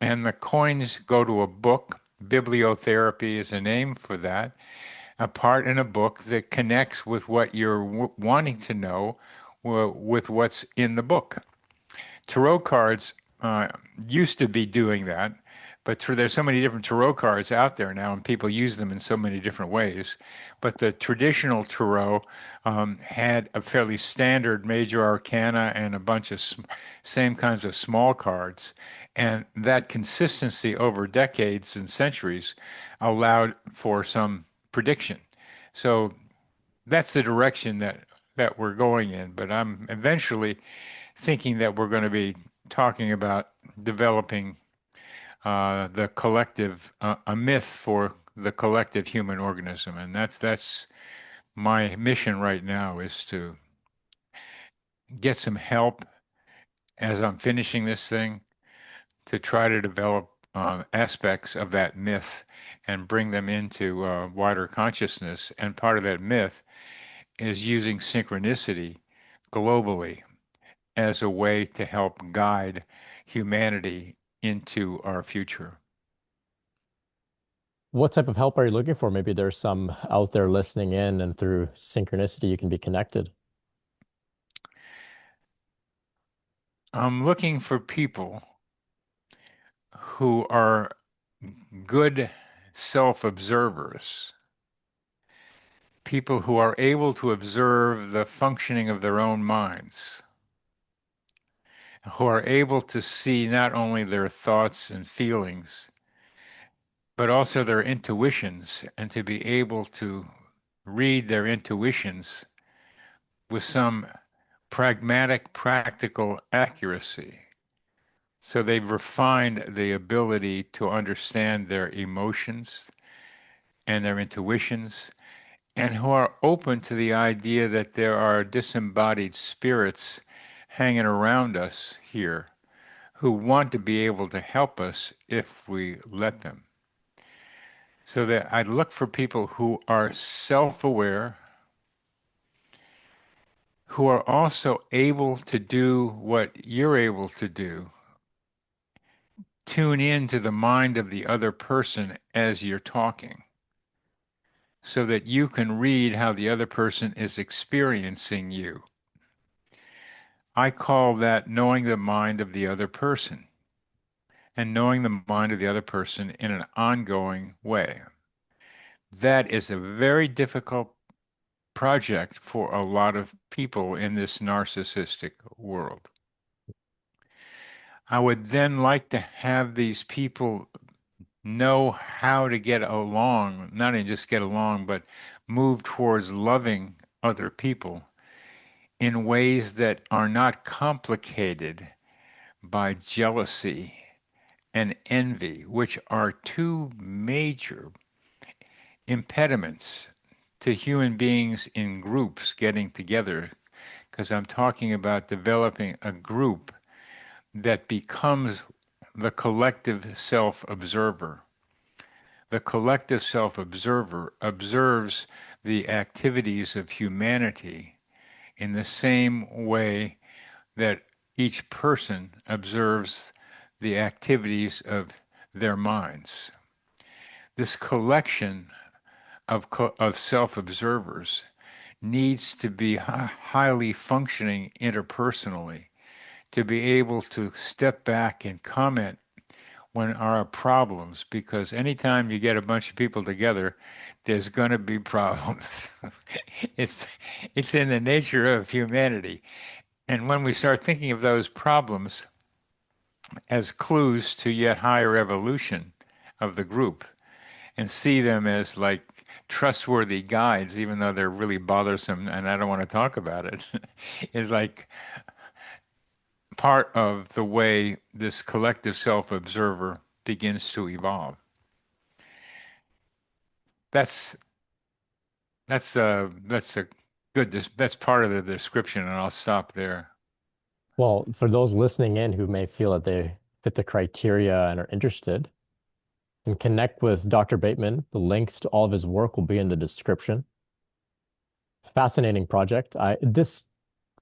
And the coins go to a book. Bibliotherapy is a name for that. A part in a book that connects with what you're wanting to know with what's in the book. Tarot cards uh, used to be doing that, but there's so many different tarot cards out there now, and people use them in so many different ways. But the traditional tarot had a fairly standard major arcana and a bunch of same kinds of small cards. And that consistency over decades and centuries allowed for some prediction. So that's the direction that we're going in. But I'm eventually thinking that we're going to be talking about developing the collective, a myth for the collective human organism, and that's my mission right now is to get some help as I'm finishing this thing to try to develop aspects of that myth and bring them into wider consciousness. And part of that myth is using synchronicity globally as a way to help guide humanity into our future.
What type of help are you looking for? Maybe there's some out there listening in, and through synchronicity, you can be connected.
I'm looking for people who are good self-observers, people who are able to observe the functioning of their own minds, who are able to see not only their thoughts and feelings, but also their intuitions, and to be able to read their intuitions with some pragmatic, practical accuracy. So they've refined the ability to understand their emotions and their intuitions, and who are open to the idea that there are disembodied spirits hanging around us here who want to be able to help us if we let them. So that I look for people who are self-aware, who are also able to do what you're able to do, tune in to the mind of the other person as you're talking, so that you can read how the other person is experiencing you. I call that knowing the mind of the other person, and knowing the mind of the other person in an ongoing way. That is a very difficult project for a lot of people in this narcissistic world. I would then like to have these people know how to get along, not even just get along, but move towards loving other people in ways that are not complicated by jealousy and envy, which are two major impediments to human beings in groups getting together. Because I'm talking about developing a group that becomes the collective self-observer. The collective self-observer observes the activities of humanity in the same way that each person observes the activities of their minds. This collection of self-observers needs to be highly functioning interpersonally to be able to step back and comment when there are problems, because anytime you get a bunch of people together, there's going to be problems. it's it's in the nature of humanity. And when we start thinking of those problems as clues to yet higher evolution of the group and see them as like trustworthy guides, even though they're really bothersome and I don't want to talk about it, is like part of the way this collective self-observer begins to evolve. That's that's a good that's part of the description, and I'll stop there.
Well, for those listening in who may feel that they fit the criteria and are interested, and connect with Dr. Beitman, the links to all of his work will be in the description. Fascinating project. This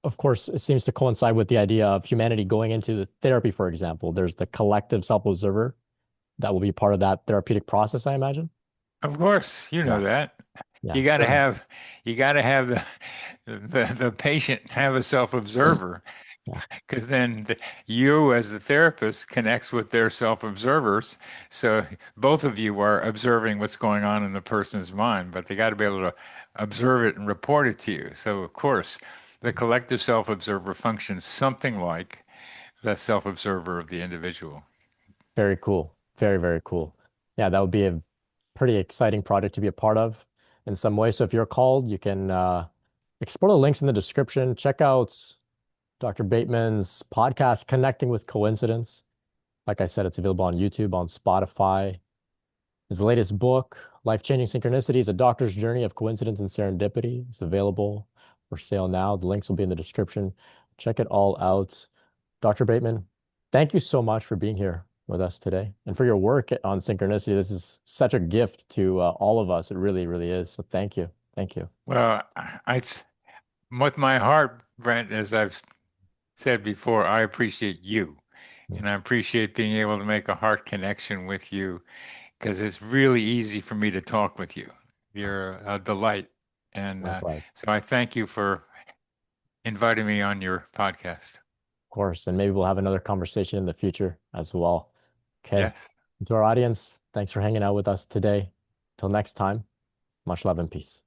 of course, it seems to coincide with the idea of humanity going into the therapy, for example. There's the collective self-observer that will be part of that therapeutic process, I imagine.
Of course, you know
Yeah.
that.
Yeah.
You got to
Sure.
have you got to have the patient have a self-observer
Yeah.
because then you as the therapist connects with their self-observers. So both of you are observing what's going on in the person's mind, but they got to be able to observe it and report it to you. So of course, the collective self-observer functions something like the self-observer of the individual.
Very cool. Very, very cool. Yeah, that would be a pretty exciting project to be a part of in some way. So if you're called, you can explore the links in the description. Check out Dr. Bateman's podcast, Connecting with Coincidence. Like I said, it's available on YouTube, on Spotify. His latest book, Life-Changing Synchronicities, A Doctor's Journey of Coincidence and Serendipity, is available for sale now. The links will be in the description. Check it all out. Dr. Bateman, thank you so much for being here with us today and for your work on synchronicity. This is such a gift to all of us. It really, really is. So thank you. Thank you.
Well, with my heart, Brent, as I've said before, I appreciate you.
Yeah,
And I appreciate being able to make a heart connection with you because it's really easy for me to talk with you. You're a delight. And
likewise.
so I thank you for inviting me on your podcast.
Of course. And maybe we'll have another conversation in the future as well. Okay.
Yes.
To our audience, thanks for hanging out with us today. Till next time, much love and peace.